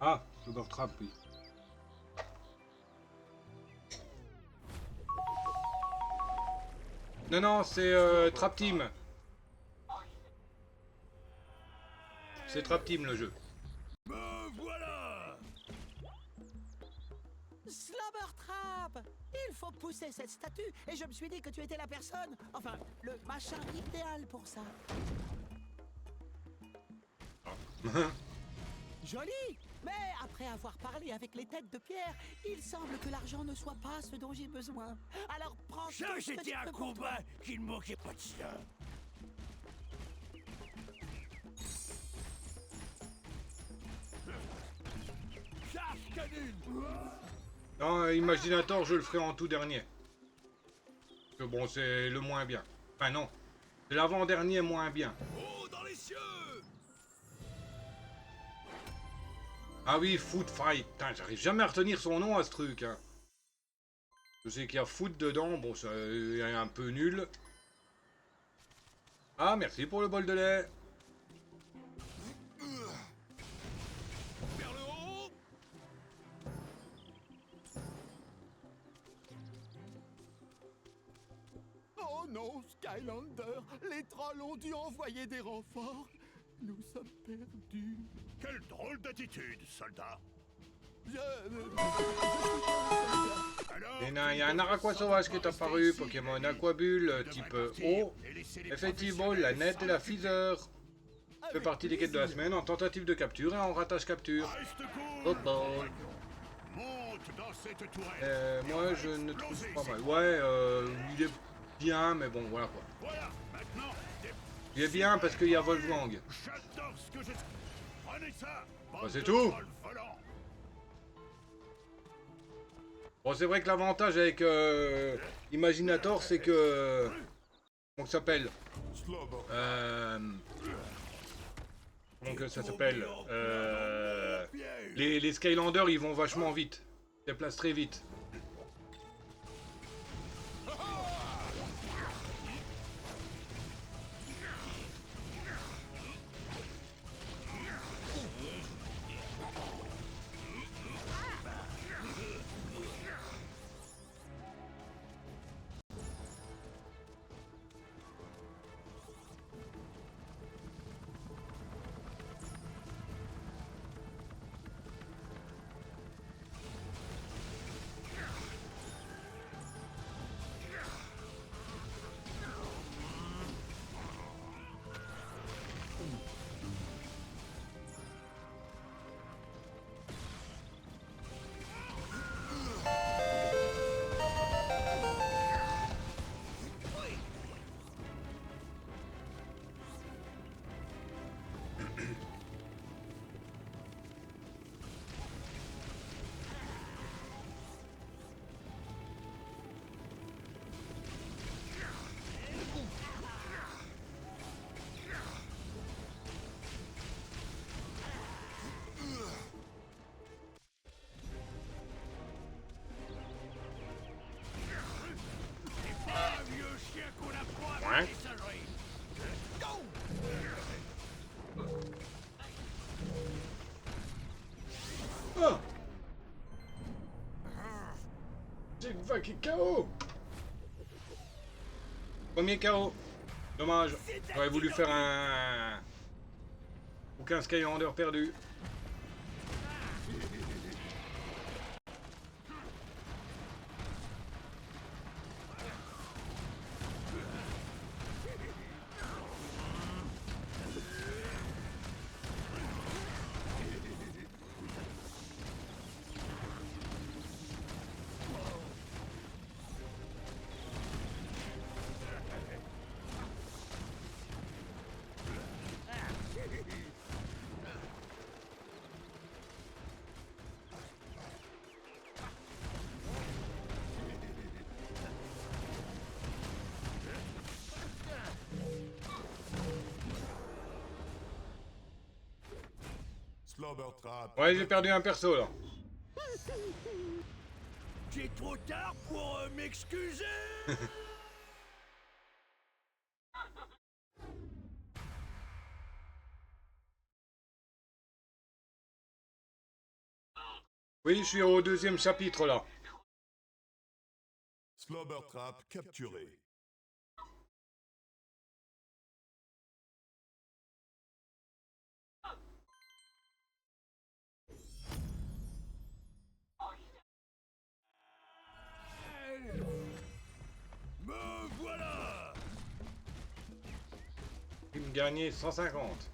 Ah, Slobber Trap, oui. Non, non, c'est Trap Team. C'est Trap Team le jeu. Me voilà! Slobber Trap! Il faut pousser cette statue et je me suis dit que tu étais la personne, enfin, le machin idéal pour ça. Joli! Mais après avoir parlé avec les têtes de pierre, il semble que l'argent ne soit pas ce dont j'ai besoin. Alors prends Ça, tout ce que c'était tu un peux pour toi. combat qui ne manquait pas de ça. Charge canine! Non, Imaginator, je le ferai en tout dernier. Parce que bon, c'est le moins bien. Enfin non, c'est l'avant-dernier moins bien. Oh, dans les cieux! Ah oui, Foot Fight. Putain, j'arrive jamais à retenir son nom à ce truc. Hein. Je sais qu'il y a Foot dedans, bon, c'est un peu nul. Ah, merci pour le bol de lait. Vers le haut! Oh non, Skylander, les trolls ont dû envoyer des renforts. Nous sommes perdus. Quelle drôle d'attitude, soldat. Il y a un Araquois sauvage qui est apparu, Pokémon Aquabulle, type eau. Effectivement, la nette et la Feather. Fait partie des quêtes de la semaine en tentative de capture et en ratage capture. Football. Monte dans cette tourelle. Moi, je ne trouve pas mal. Ouais, il est bien, mais bon, voilà quoi. Voilà, maintenant, Il est bien parce qu'il y a Wolfgang. j'adore ce que je... Prenez ça. Bah, c'est tout. Volant. Bon, c'est vrai que l'avantage avec Imaginator, c'est que... Comment ça s'appelle Comment que ça s'appelle les Skylanders, ils vont vachement vite. Ils se déplacent très vite. Ouais. Oh, j'ai vaincu KO. Premier KO. Dommage. J'aurais voulu faire un... Aucun Skylander perdu. Ouais, j'ai perdu un perso là. J'ai trop tard pour m'excuser. Oui, je suis au 2e chapitre là. Slobbertrap capturé. Me voilà. Il me gagnait 150.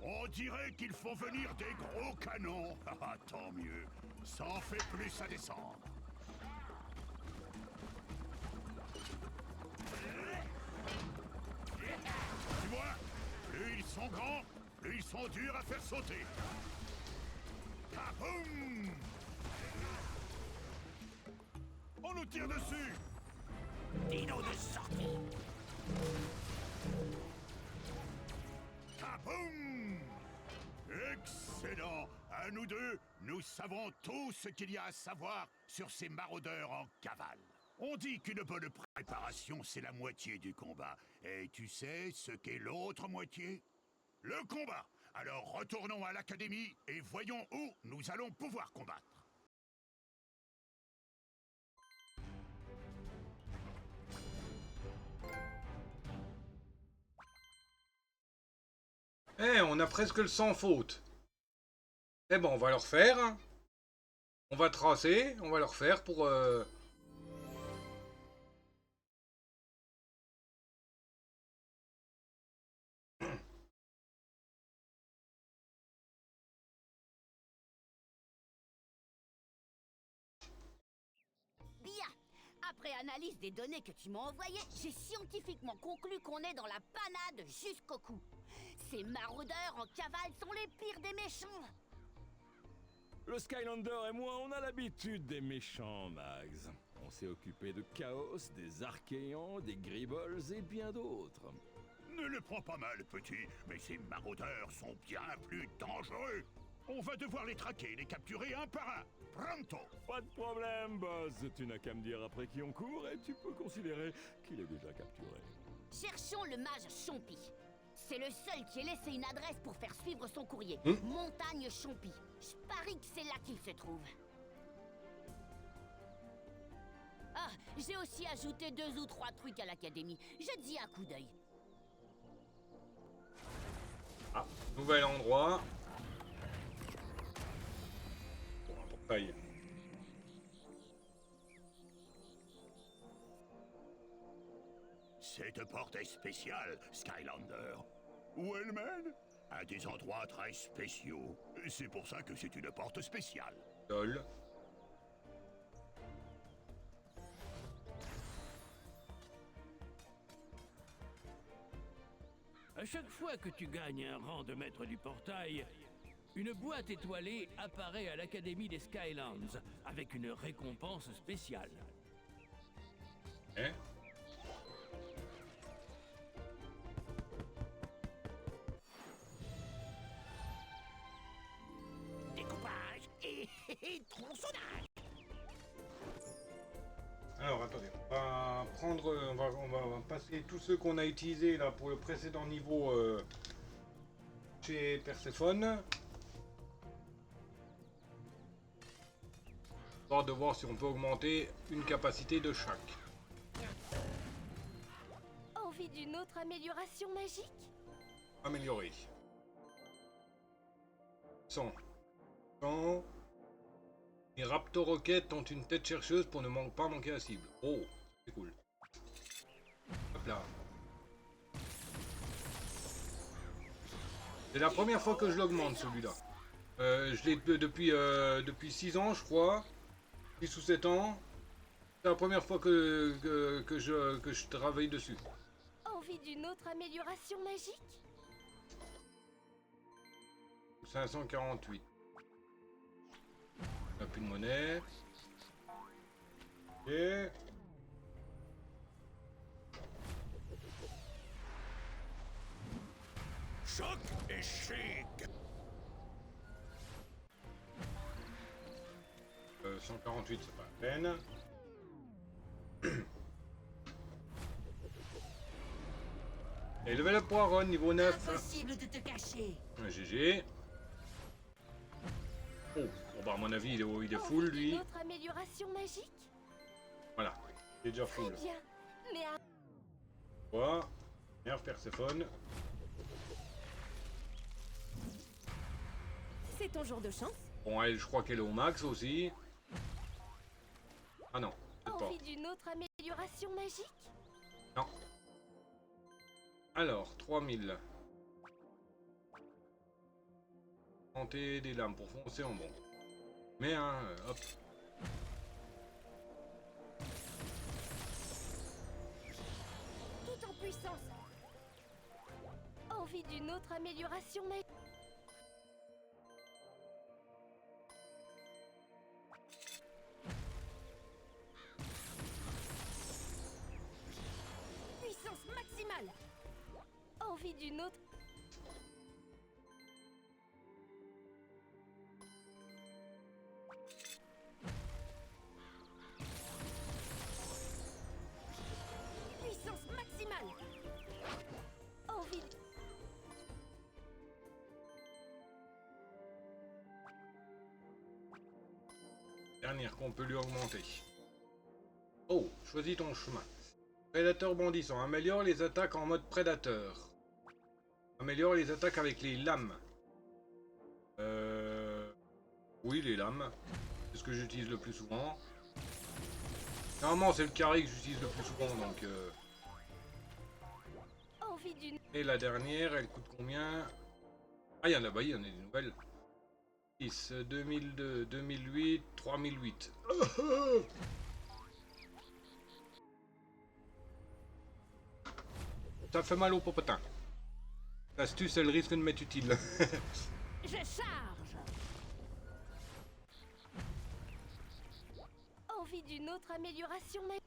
On dirait qu'il faut venir des gros canons. Ah, tant mieux. Ça en fait plus à descendre. Tu vois, plus ils sont grands, plus ils sont durs à faire sauter. Kaboum! On nous tire dessus. Dino de sortie. Kaboum! Excellent! À nous deux, nous savons tout ce qu'il y a à savoir sur ces maraudeurs en cavale. On dit qu'une bonne préparation, c'est la moitié du combat. Et tu sais ce qu'est l'autre moitié? Le combat! Alors retournons à l'académie et voyons où nous allons pouvoir combattre. Eh, on a presque le sans faute. Eh bon, on va le refaire. On va tracer, on va le refaire pour... Bien. Après analyse des données que tu m'as envoyées, j'ai scientifiquement conclu qu'on est dans la panade jusqu'au cou. Ces maraudeurs en cavale sont les pires des méchants. Le Skylander et moi, on a l'habitude des méchants, Max. On s'est occupé de Chaos, des Archéans, des Gribbles et bien d'autres. Ne le prends pas mal, petit, mais ces maraudeurs sont bien plus dangereux. On va devoir les traquer, les capturer un par un. Pronto! Pas de problème, boss. Tu n'as qu'à me dire après qui on court et tu peux considérer qu'il est déjà capturé. Cherchons le mage Chompi. C'est le seul qui ait laissé une adresse pour faire suivre son courrier. Montagne Chompi. Je parie que c'est là qu'il se trouve. Ah, j'ai aussi ajouté 2 ou 3 trucs à l'académie. Jette-y un coup d'œil. Ah, nouvel endroit. Bon, un portail. Cette porte est spéciale, Skylander. Où elle mène? À des endroits très spéciaux. C'est pour ça que c'est une porte spéciale. Lol. À chaque fois que tu gagnes un rang de maître du portail, une boîte étoilée apparaît à l'Académie des Skylands avec une récompense spéciale. Hein? Découpage et tronçonnage. Alors attendez, on va prendre, on va passer tous ceux qu'on a utilisés là pour le précédent niveau chez Perséphone. Histoire de voir si on peut augmenter une capacité de chaque. Envie d'une autre amélioration magique? Améliorer. 100. Les Raptor Rockets ont une tête chercheuse pour ne pas manquer la cible. Oh, c'est cool. Hop là. C'est la première fois que je l'augmente celui-là. Je l'ai depuis 6 ans je crois. 6 ou 7 ans. C'est la première fois que je travaille dessus. Envie d'une autre amélioration magique? 548. On n'a plus de monnaie. Et... Choc et chic. 148, c'est pas la peine. Et level up pour Aaron, niveau 9. Impossible de te cacher. GG. Oh, bon bah à mon avis il est full lui. Une autre amélioration magique? Voilà, il est déjà Très full. bien. Mais Quoi? Nerf Perséphone. c'est ton jour de chance. Bon, elle, je crois qu'elle est au max aussi. Ah non, peut-être pas. Envie d'une autre amélioration magique? Non. Alors, 3000. Tenter des lames pour foncer en bon. Mais hein, hop. Tout en puissance. Envie d'une autre amélioration magique? Puissance maximale. Envie d'une autre... Puissance maximale. Envie... Dernière qu'on peut lui augmenter. Oh, choisis ton chemin. Prédateur bondissant. Améliore les attaques en mode prédateur. Améliore les attaques avec les lames. Oui, les lames. C'est ce que j'utilise le plus souvent. Normalement, c'est le carré que j'utilise le plus souvent, donc... Envie d'une... Et la dernière, elle coûte combien? Ah, il y en a, bah, il y en a des nouvelles. 6, 2002, 2008, 3008. Ça fait mal au popotin. L'astuce, elle risque de m'être utile. Je charge. Envie d'une autre amélioration magique?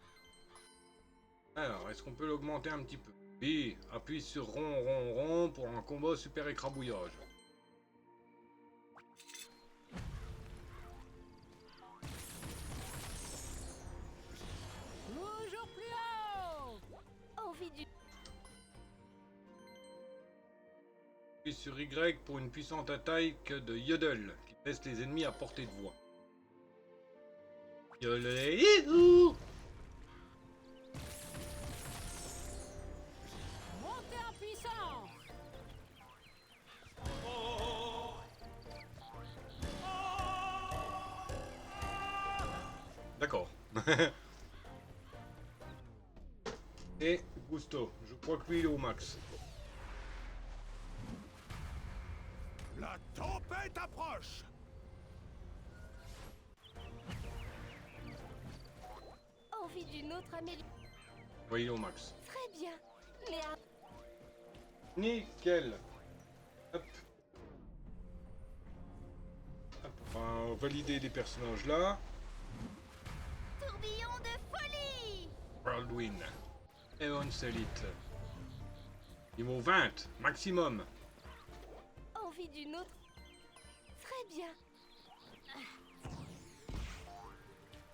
Alors, est-ce qu'on peut l'augmenter un petit peu? Oui, appuie sur rond, rond, rond pour un combo super écrabouillage. Toujours plus haut. Envie d'une... Appuie sur Y pour une puissante attaque de Yodel qui laisse les ennemis à portée de voix. Yodel. Montée en puissance. D'accord. Et Gusto, je crois que lui il est au max. La tempête approche. Envie d'une autre amélioration? Oui, il est au max. Très bien. Mais à... Nickel. Hop. Hop. On va valider les personnages là. Tourbillon de folie. Whirlwind. Eon Solite. Niveau 20, maximum. Envie d'une autre? Très bien.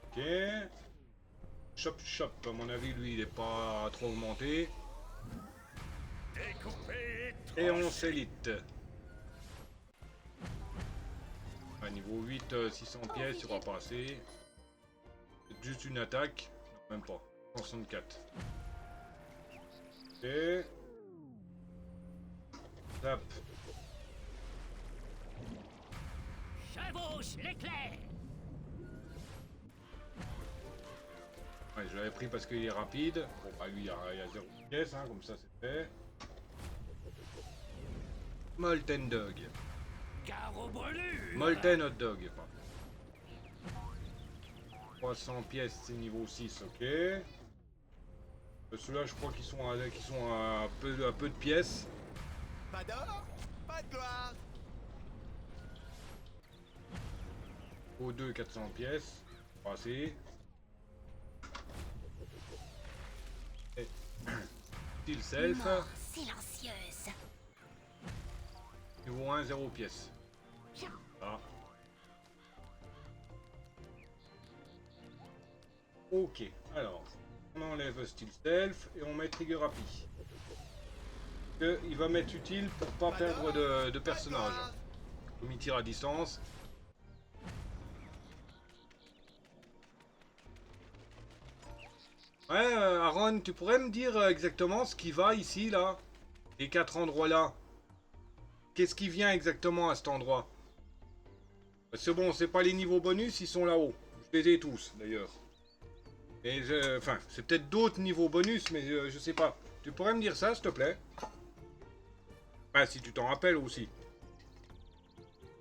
Ok. Chop Chop, à mon avis, lui, il est pas trop augmenté. Découpé Et on s'élite. À niveau 8, 600 pièces, il aura pas assez. Juste une attaque. Non, même pas. 164. Ok. Tap. Chevauche l'éclair. Ouais, je l'avais pris parce qu'il est rapide. Bon, bah lui, il y a 0 pièce, hein, comme ça c'est fait. Molten Dog. Carreau brûlure. Molten Hot Dog. 300 pièces, c'est niveau 6, ok. Ceux-là, je crois qu'ils sont à peu de pièces. Pas d'or, pas de gloire. Au 2, 400 pièces. Pas assez. Et... Steel Self. Mort silencieuse. Niveau 1, 0 pièces. Ah. Ok, alors, on enlève Steel Stealth et on met Trigger Happy. qu'il va m'être utile pour pas perdre de personnage. Comme il tire à distance. Ouais, Aaron, tu pourrais me dire exactement ce qui va ici, là? Les 4 endroits là. Qu'est-ce qui vient exactement à cet endroit? C'est bon, c'est pas les niveaux bonus, ils sont là-haut. Je les ai tous, d'ailleurs. Et enfin, c'est peut-être d'autres niveaux bonus, mais je sais pas. Tu pourrais me dire ça, s'il te plaît? Ah, si tu t'en rappelles aussi.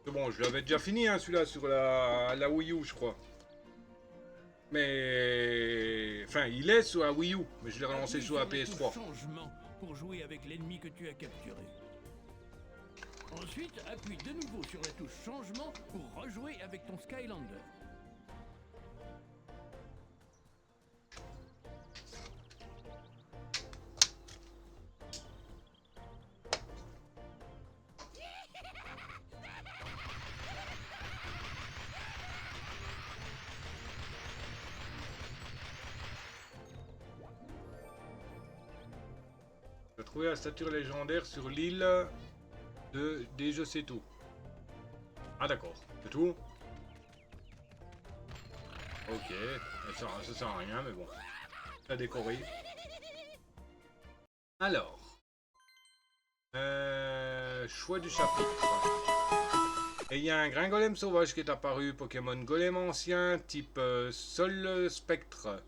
C'est bon, je l'avais déjà fini, hein, celui-là, sur la Wii U, je crois. Mais... Enfin, il est sur la Wii U, mais je l'ai relancé sur la PS3. Changement pour jouer avec l'ennemi que tu as capturé. Ensuite, appuie de nouveau sur la touche changement pour rejouer avec ton Skylander. J'ai trouvé la statue légendaire sur l'île des je sais tout. Ah d'accord, c'est tout. Ok, ça sert à rien mais bon. Ça a décoré. Alors. Choix du chapitre. Et il y a un gringolem sauvage qui est apparu, Pokémon Golem ancien, type Sol Spectre.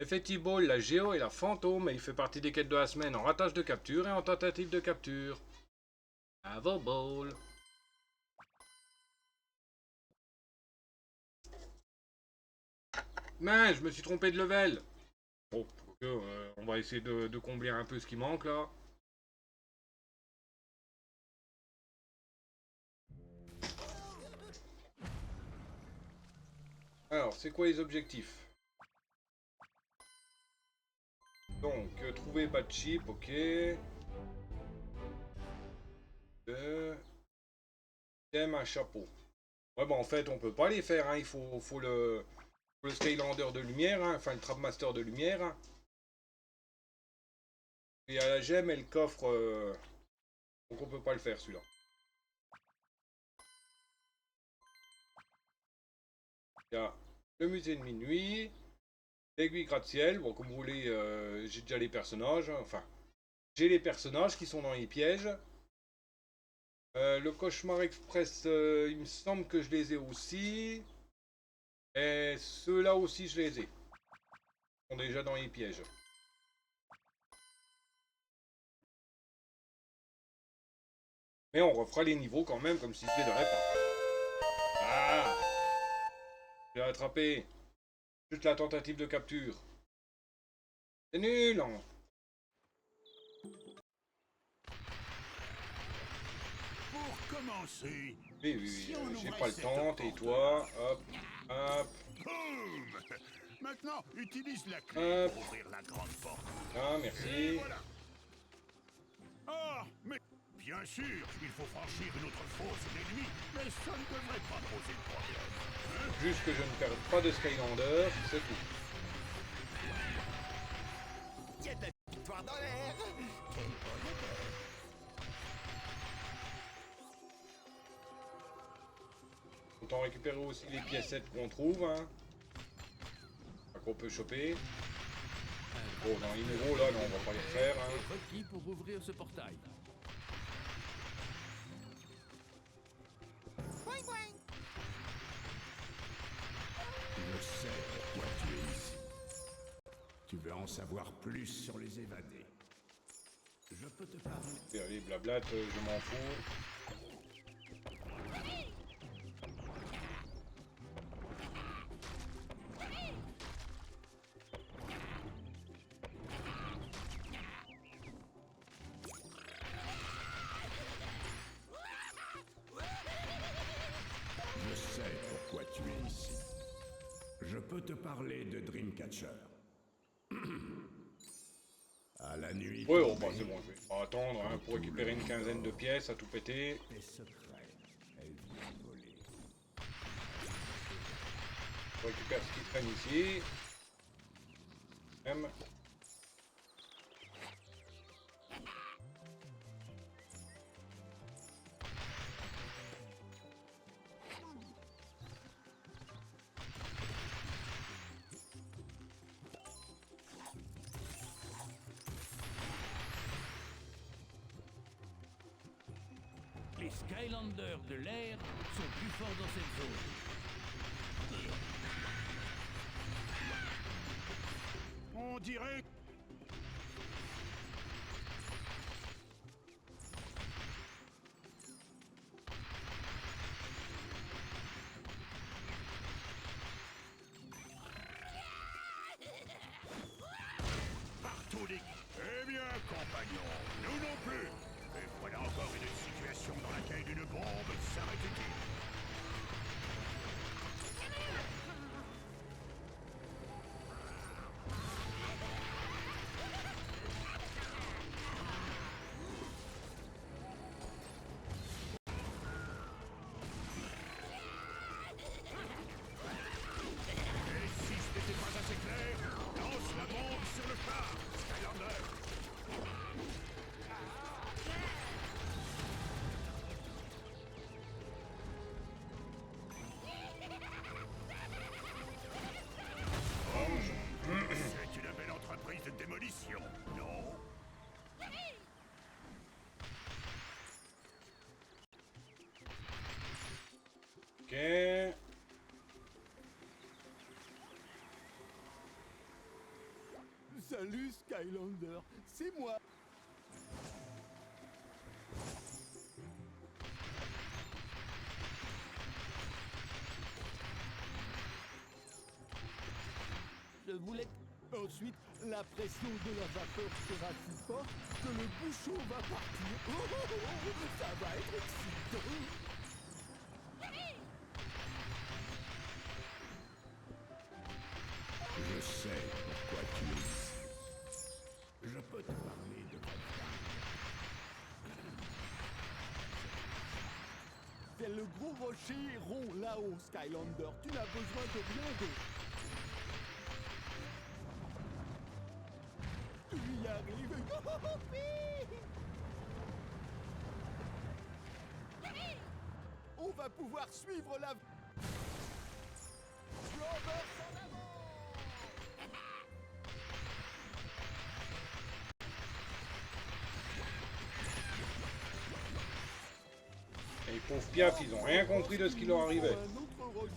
Effectivement, la Géo et la Fantôme, et il fait partie des quêtes de la semaine en ratage de capture et en tentative de capture. Bravo, Ball. Mince, je me suis trompé de level. Bon, on va essayer de combler un peu ce qui manque là. Alors, c'est quoi les objectifs? Donc, trouver pas de chip, ok. Thème un chapeau. Ouais, bah en fait, on peut pas les faire, hein. Il faut le Skylander de lumière, hein. Enfin le Trapmaster de lumière. Hein. Et à la gemme et le coffre. Donc on peut pas le faire celui-là. Il y a le musée de minuit. L'aiguille gratte-ciel, bon comme vous voulez, j'ai déjà les personnages, hein. Enfin, j'ai les personnages qui sont dans les pièges. Le cauchemar express, il me semble que je les ai aussi. Et ceux-là aussi je les ai. Ils sont déjà dans les pièges. Mais on refera les niveaux quand même, comme si c'était de pas. Ah! J'ai attrapé. Juste la tentative de capture. C'est nul, hein. Pour commencer... Oui, j'ai pas le temps, tais-toi. Hop, hop. Boum! Maintenant, utilise la clé pour ouvrir la grande porte. Ah, merci. Et voilà. Ah, mais bien sûr, il faut franchir une autre fosse d'ennemis, mais ça ne devrait pas poser de problème. Hein? Juste que je ne perde pas de Skylander, c'est tout. Il y a de la victoire dans l'air. Quel bonheur. Autant récupérer aussi les piècettes qu'on trouve, hein. Qu'on peut choper. Bon, dans les nouveaux là, non, on va pas les faire. Hein. Requis pour ouvrir ce portail. Je sais pourquoi tu es ici. Tu veux en savoir plus sur les évadés. Je peux te parler. Allez, blablate, je m'en fous. Je sais pourquoi tu es ici. Je peux te parler de Dreamcatcher. À la nuit. Ouais, oh, bah, c'est bon, je vais pas attendre hein, pour récupérer une quinzaine de pièces à tout péter. Tes secrets, elle vient voler. On récupère ce qui traîne ici. Même. Les Skylanders de l'air sont plus forts dans cette zone. On dirait... Partout les... Eh bien, compagnons, nous non plus. Et voilà encore une situation dans laquelle une bombe serait utile. Et si ce n'était pas assez clair, lance la bombe sur le char, Skylander. C'est une belle entreprise de démolition, non? Ok. Salut Skylander, c'est moi. Je voulais... Ensuite, la pression de la vapeur sera si forte que le bouchon va partir. Oh, oh, oh, oh, ça va être excitant. Je sais pourquoi tu es ici. Je peux te parler de Wolfgang. C'est le gros rocher rond là-haut, Skylander. Tu n'as besoin de rien d'autre. Tu y arrives. On va pouvoir suivre la... Flambeur en avant. Et les pauvres piafs, ils ont rien compris de ce qui leur arrivait. Un autre rocher.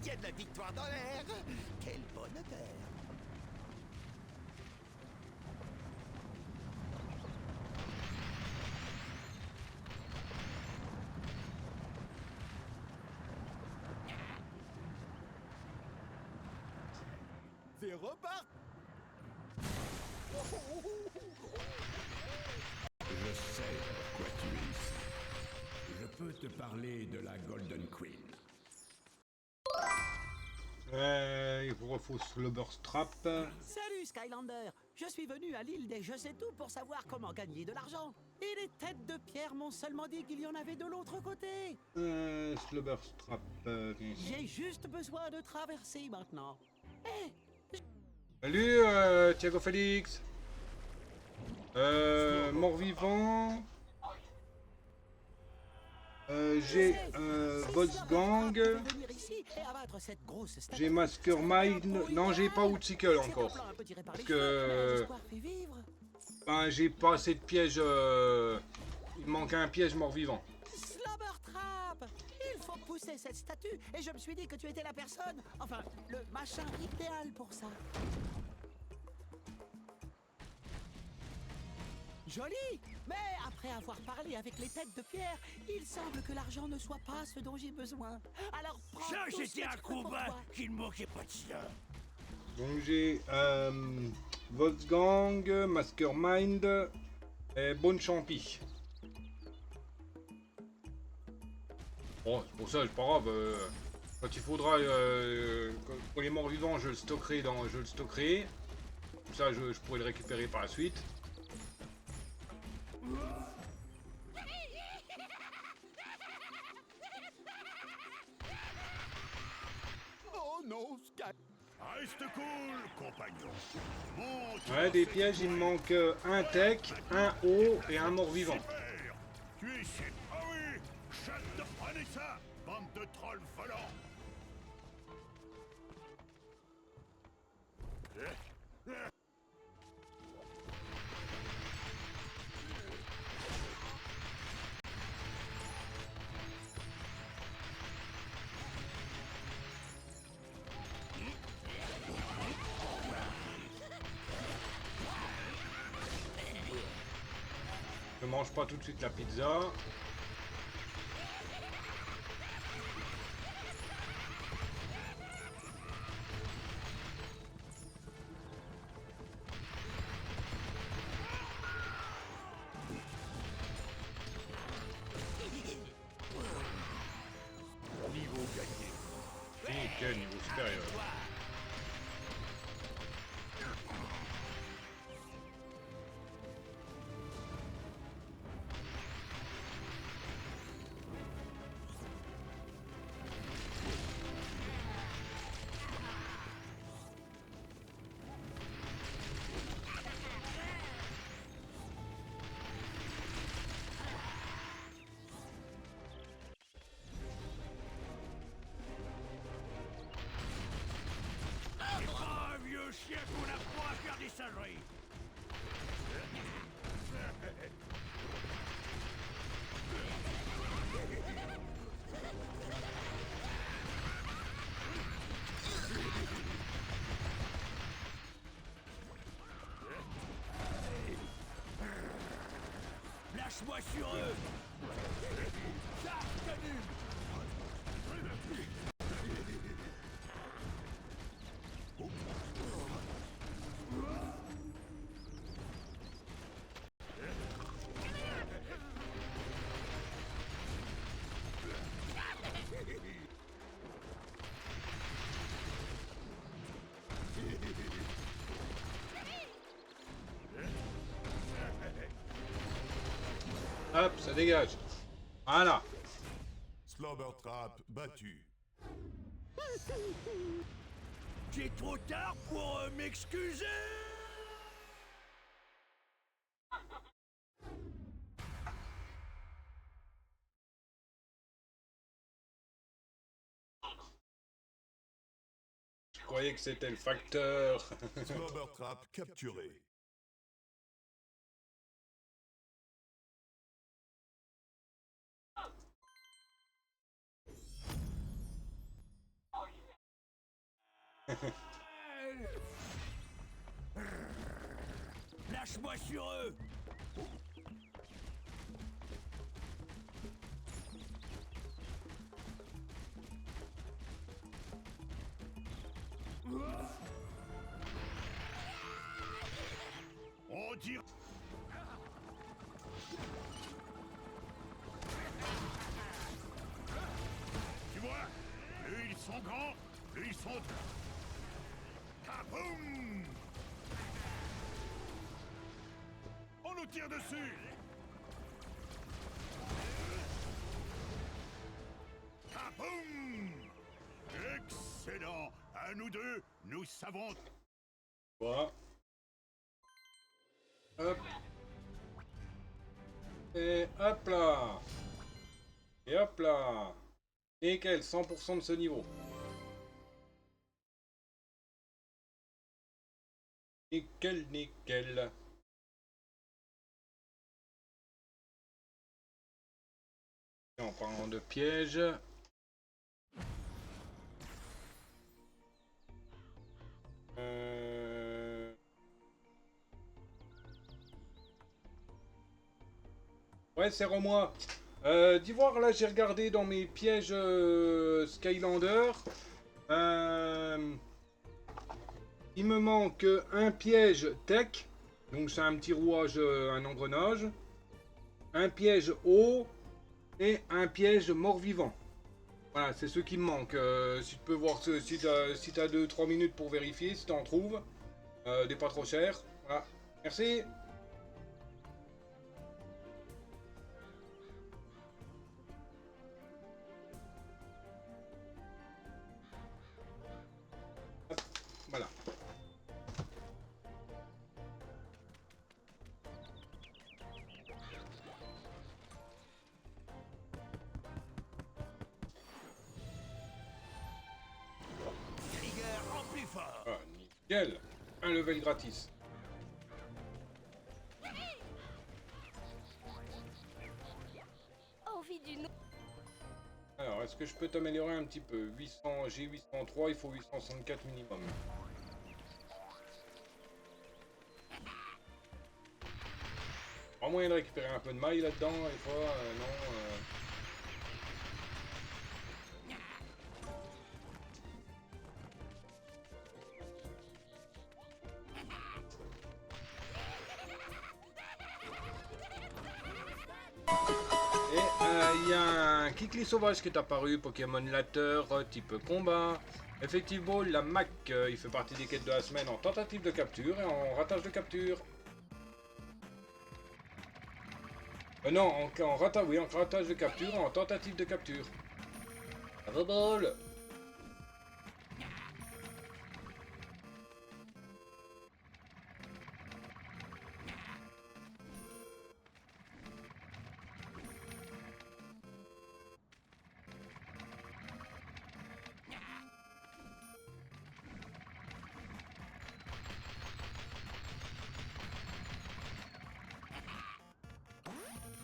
Il y a de la victoire dans l'air. Quel bonheur. C'est reparti. Je sais pourquoi tu es ici. Je peux te parler de la Golden Queen. Il vous refaut Slobberstrap. Salut Skylander, je suis venu à l'île des Je sais tout pour savoir comment gagner de l'argent. Et les têtes de pierre m'ont seulement dit qu'il y en avait de l'autre côté. Slobberstrap. J'ai juste besoin de traverser maintenant. Hé, Salut Thiago Félix. Mort-vivant. J'ai Wolfgang. J'ai Mastermind. Non, j'ai pas Woodsickle encore. Parce que... Ben, j'ai pas assez de pièges. Il manque un piège mort-vivant. Slobbertrap, il faut pousser cette statue. Et je me suis dit que tu étais la personne, enfin, le machin idéal pour ça. Joli. Mais après avoir parlé avec les têtes de pierre, il semble que l'argent ne soit pas ce dont j'ai besoin. Alors prends Ça, tout ce c'était que un tu peux pour combat toi. qui ne manquait pas de ça. Donc j'ai Wolfgang, Mastermind, Et bonne champi. Bon, c'est pour ça, c'est pas grave. Quand il faudra, pour les morts vivants, je le stockerai Comme ça, je pourrai le récupérer par la suite. Oh non, Sky. Reste cool, compagnon. Monte. Ouais, des pièges, il me manque un tech, un haut et un mort vivant. Super. Tu es chez... Ah oui. Prenez ça, bande de trolls volants. Je mange pas tout de suite la pizza. Niveau gagné. Nickel, niveau supérieur. Un vieux chien qu'on a pas à faire des saleries. Lâche-moi sur eux. Charge tenue. Hop, ça dégage. Voilà. Slobber Trap battu. J'ai trop tard pour m'excuser. Je croyais que c'était le facteur. Slobber Trap capturé. Lâche-moi sur eux. On dirait... Tu vois, plus ils sont grands, plus ils sont... Kaboum! On nous tire dessus! Kaboum! Excellent! À nous deux, nous savons... Voilà. Hop. Et hop là. Et hop là. Nickel, 100% de ce niveau. Nickel, nickel. Et en parlant de pièges. Ouais, c'est moi. D'Ivoire, là, j'ai regardé dans mes pièges Skylander. Il me manque un piège tech Donc c'est un petit rouage, un engrenage, un piège haut et un piège mort-vivant. Voilà, c'est ce qui me manque. Si tu peux voir, si t'as 2-3 minutes pour vérifier, si t'en trouves, des pas trop chers. Voilà, merci. Hop, voilà. Trigger en plus fort. Ah, nickel. Un level gratis. Envie d'une... Alors, est-ce que je peux t'améliorer un petit peu? 800, j'ai 803, il faut 864 minimum. Pas moyen de récupérer un peu de maille là-dedans, des fois, non. Et il y a un Kikli sauvage qui est apparu, Pokémon Latter, type combat. Effectivement, la Mac, il fait partie des quêtes de la semaine en tentative de capture et en ratage de capture. Non, en ratage de capture et en tentative de capture. Rebol.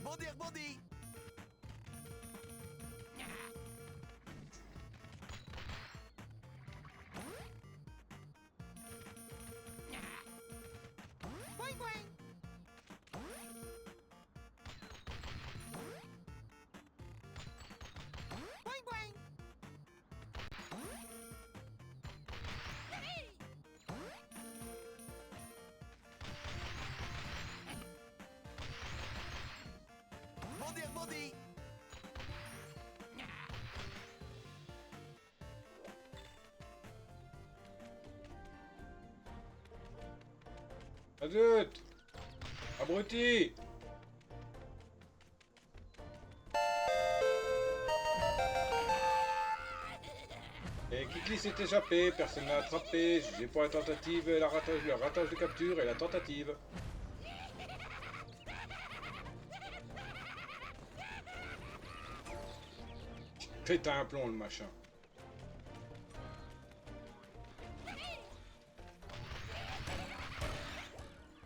Rebondis, rebondis. Boing, boing. Boing, boing. Rebondis, rebondis. Azut! Abruti! Et Kikli s'est échappé, personne n'a attrapé, j'ai pour la tentative, le ratage de capture et la tentative. Pète un plomb le machin.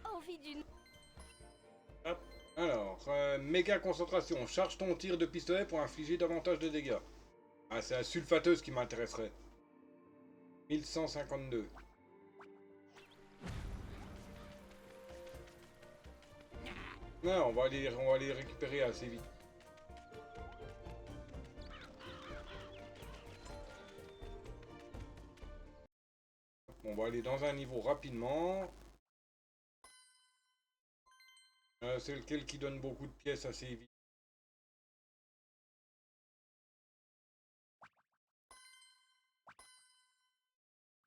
Envie d'une... Hop. Alors, méga concentration. Charge ton tir de pistolet pour infliger davantage de dégâts. Ah, c'est la sulfateuse qui m'intéresserait. 1152. Non, on va aller récupérer assez vite. On va aller dans un niveau rapidement. C'est lequel qui donne beaucoup de pièces assez vite.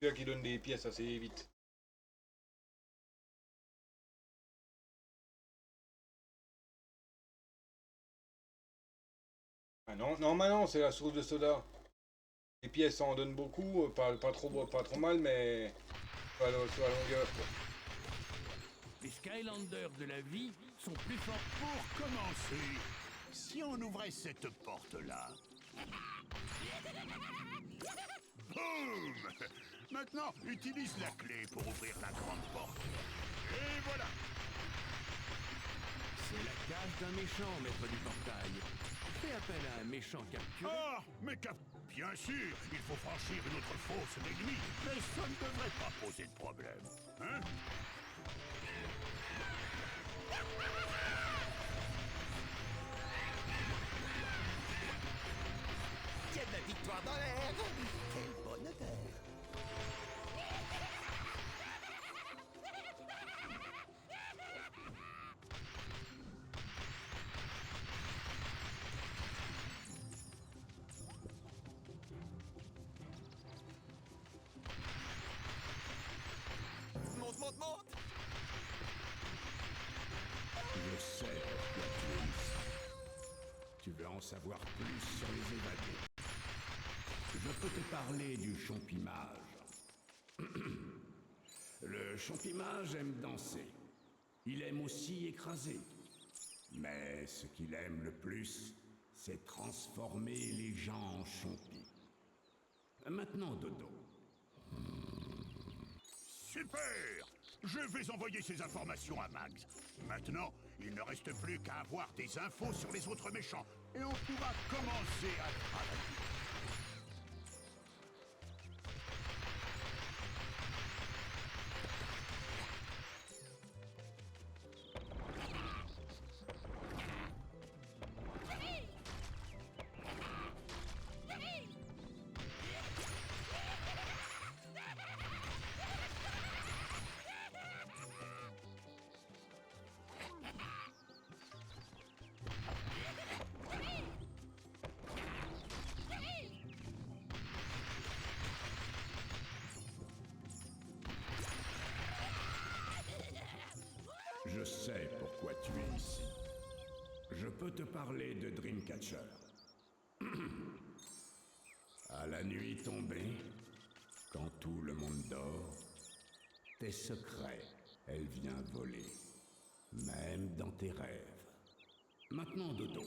Celui-là qui donne des pièces assez vite. Ah non, non, maintenant c'est la source de soda. Les pièces ça en donne beaucoup, pas trop mal, mais sur la longueur. Quoi. Les Skylanders de la vie sont plus forts. Pour commencer, si on ouvrait cette porte-là... Boum! Maintenant, utilise la clé pour ouvrir la grande porte. Et voilà! C'est la cage d'un méchant, maître du portail. Fais appel à un méchant capturé. Ah, mais bien sûr, il faut franchir une autre fosse d'ennemis, mais ça ne devrait pas poser de problème. Hein? Il y a de la victoire dans l'air. Quelle bonne odeur. en savoir plus sur les évadés. Je peux te parler du champimage. Le champimage aime danser. Il aime aussi écraser. Mais ce qu'il aime le plus, c'est transformer les gens en champis. Maintenant, Dodo. Super! Je vais envoyer ces informations à Max. Maintenant, il ne reste plus qu'à avoir des infos sur les autres méchants. Et on pourra commencer à travailler. Je sais pourquoi tu es ici. Je peux te parler de Dreamcatcher. À la nuit tombée, quand tout le monde dort, tes secrets, elle vient voler. Même dans tes rêves. Maintenant, Dodo.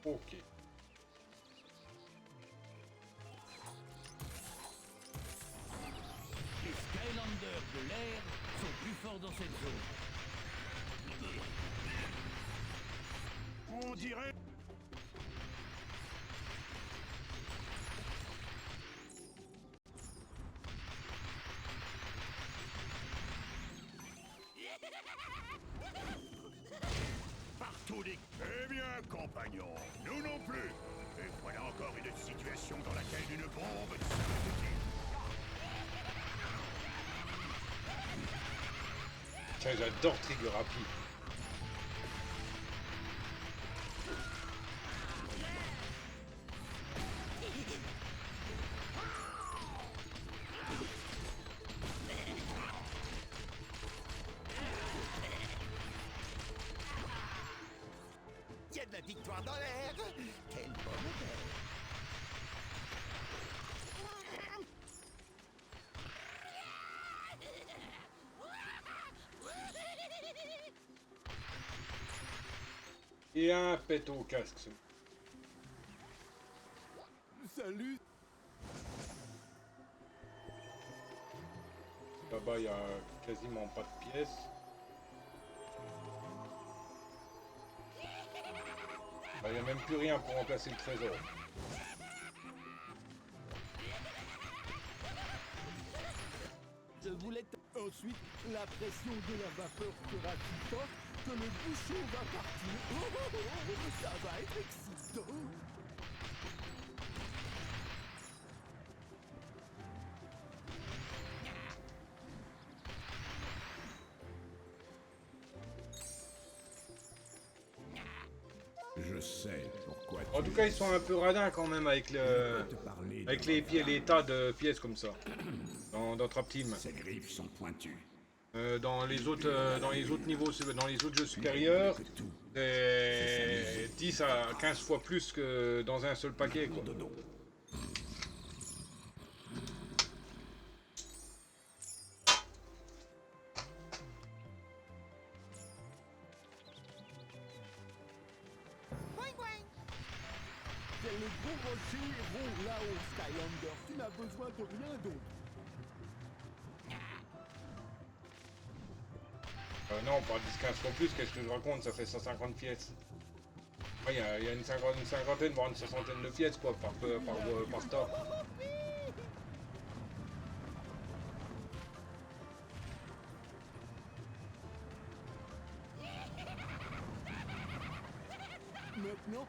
Ok. Les Skylanders de l'air sont plus forts dans cette zone. On dirait... Partout les... Eh bien, compagnons, nous non plus. Et voilà encore une situation dans laquelle une bombe serait utile. Tiens, j'adore Trigger Happy. Il y a de la victoire dans l'air. Quel beau modèle. Et un pète au casque. Salut. Là-bas, il n'y a quasiment pas de pièces. Il n'y a même plus rien pour remplacer le trésor. Je voulais... Ensuite, la pression de la vapeur sera si forte que le bouchon va partir. Ça va être excitant. Je sais pourquoi En tout cas, ils sont un peu radins quand même avec les tas de pièces comme ça. Dans Trap Team. Ses griffes sont pointues. Dans les autres niveaux, dans les autres jeux supérieurs, c'est 10 à 15 fois plus que dans un seul paquet, quoi. C'est le gros rocher rond là-haut, Skylander. Tu n'as besoin de rien d'autre. Non, pas 10-15 fois plus, qu'est-ce que je raconte, ça fait 150 pièces. Il y a une cinquantaine, voire une soixantaine de pièces, quoi, par tas. Maintenant,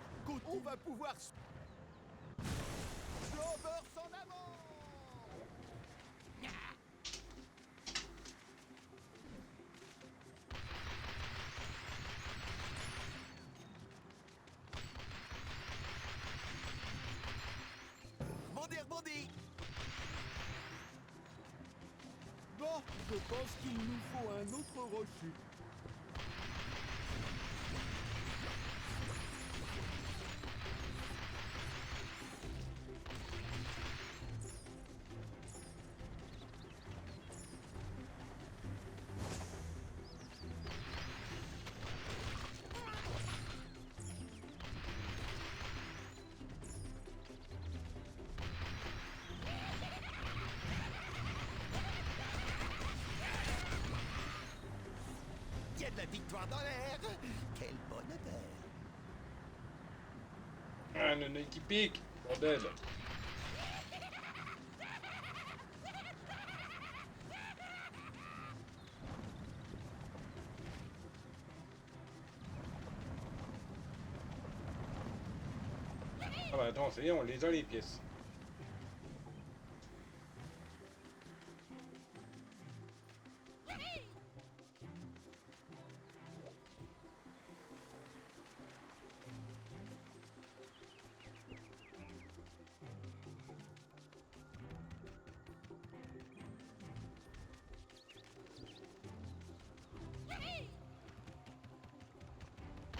on va pouvoir... Clover s'en avant. Rebondis, rebondis. Je pense qu'il nous faut un autre rocher. Il y a de la victoire dans l'air. Quel bon odeur. Un nez qui pique, bordel. Ah bah attends, ça y est, on les a les pièces.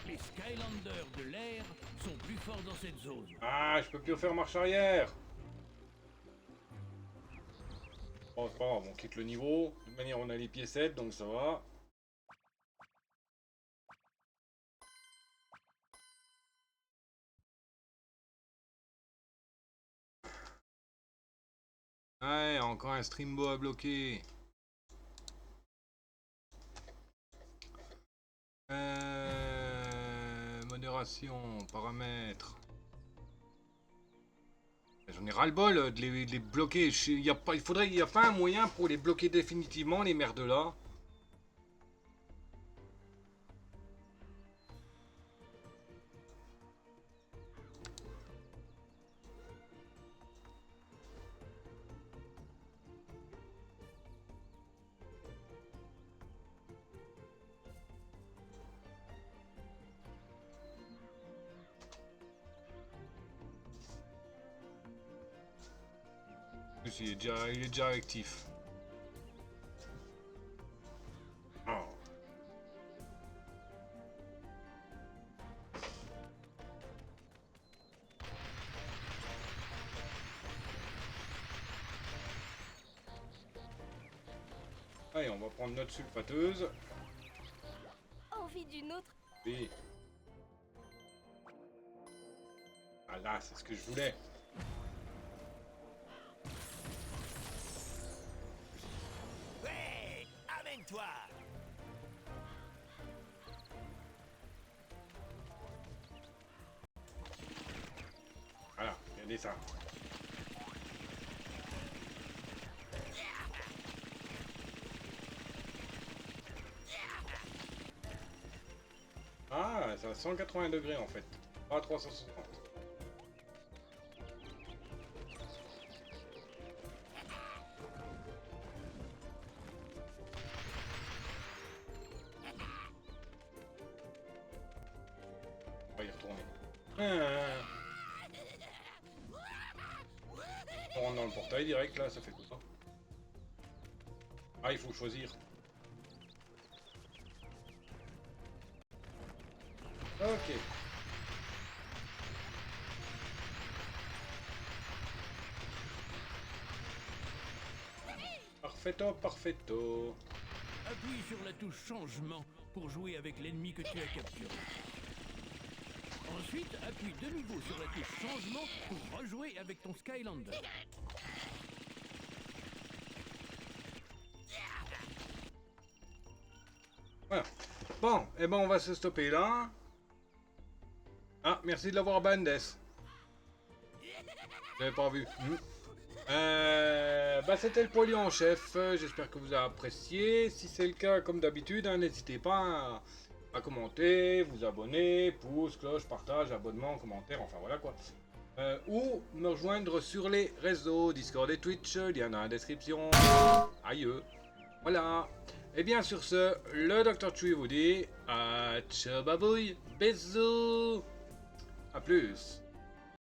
Les Skylanders de l'air sont plus forts dans cette zone. Ah, je peux plus faire marche arrière. Bon, c'est pas grave, on quitte le niveau. De toute manière, on a les piécettes, donc ça va. Ouais, encore un streambo à bloquer. Modération, paramètres. J'en ai ras-le-bol de les bloquer. Il n'y a pas un moyen pour les bloquer définitivement, les merdes là. Il est déjà actif. Oh. Allez, on va prendre notre sulfateuse. Envie d'une autre? Oui. Ah là, c'est ce que je voulais. Ouais, amène-toi. Voilà, regardez ça. Ah, c'est à 180 degrés en fait, pas à 360. On va y retourner. On rentre dans le portail direct là, ça fait quoi? Ah, il faut choisir. Ok. Parfaito, parfaito. Appuie sur la touche changement pour jouer avec l'ennemi que tu as capturé. Ensuite, appuie de nouveau sur la touche changement pour rejouer avec ton Skylander. Voilà. Bon, et ben on va se stopper là. Ah, merci de l'avoir Bandes. J'avais pas vu. Bah c'était le poilu en chef. J'espère que vous avez apprécié. Si c'est le cas, comme d'habitude, hein, n'hésitez pas à commenter, vous abonner, pouce, cloche, partage, abonnement, commentaire, enfin voilà quoi. Ou me rejoindre sur les réseaux, Discord et Twitch, lien dans la description. Aïe. Voilà. Et bien sur ce, le Dr. Chui vous dit ciao babouille, bisous, à plus.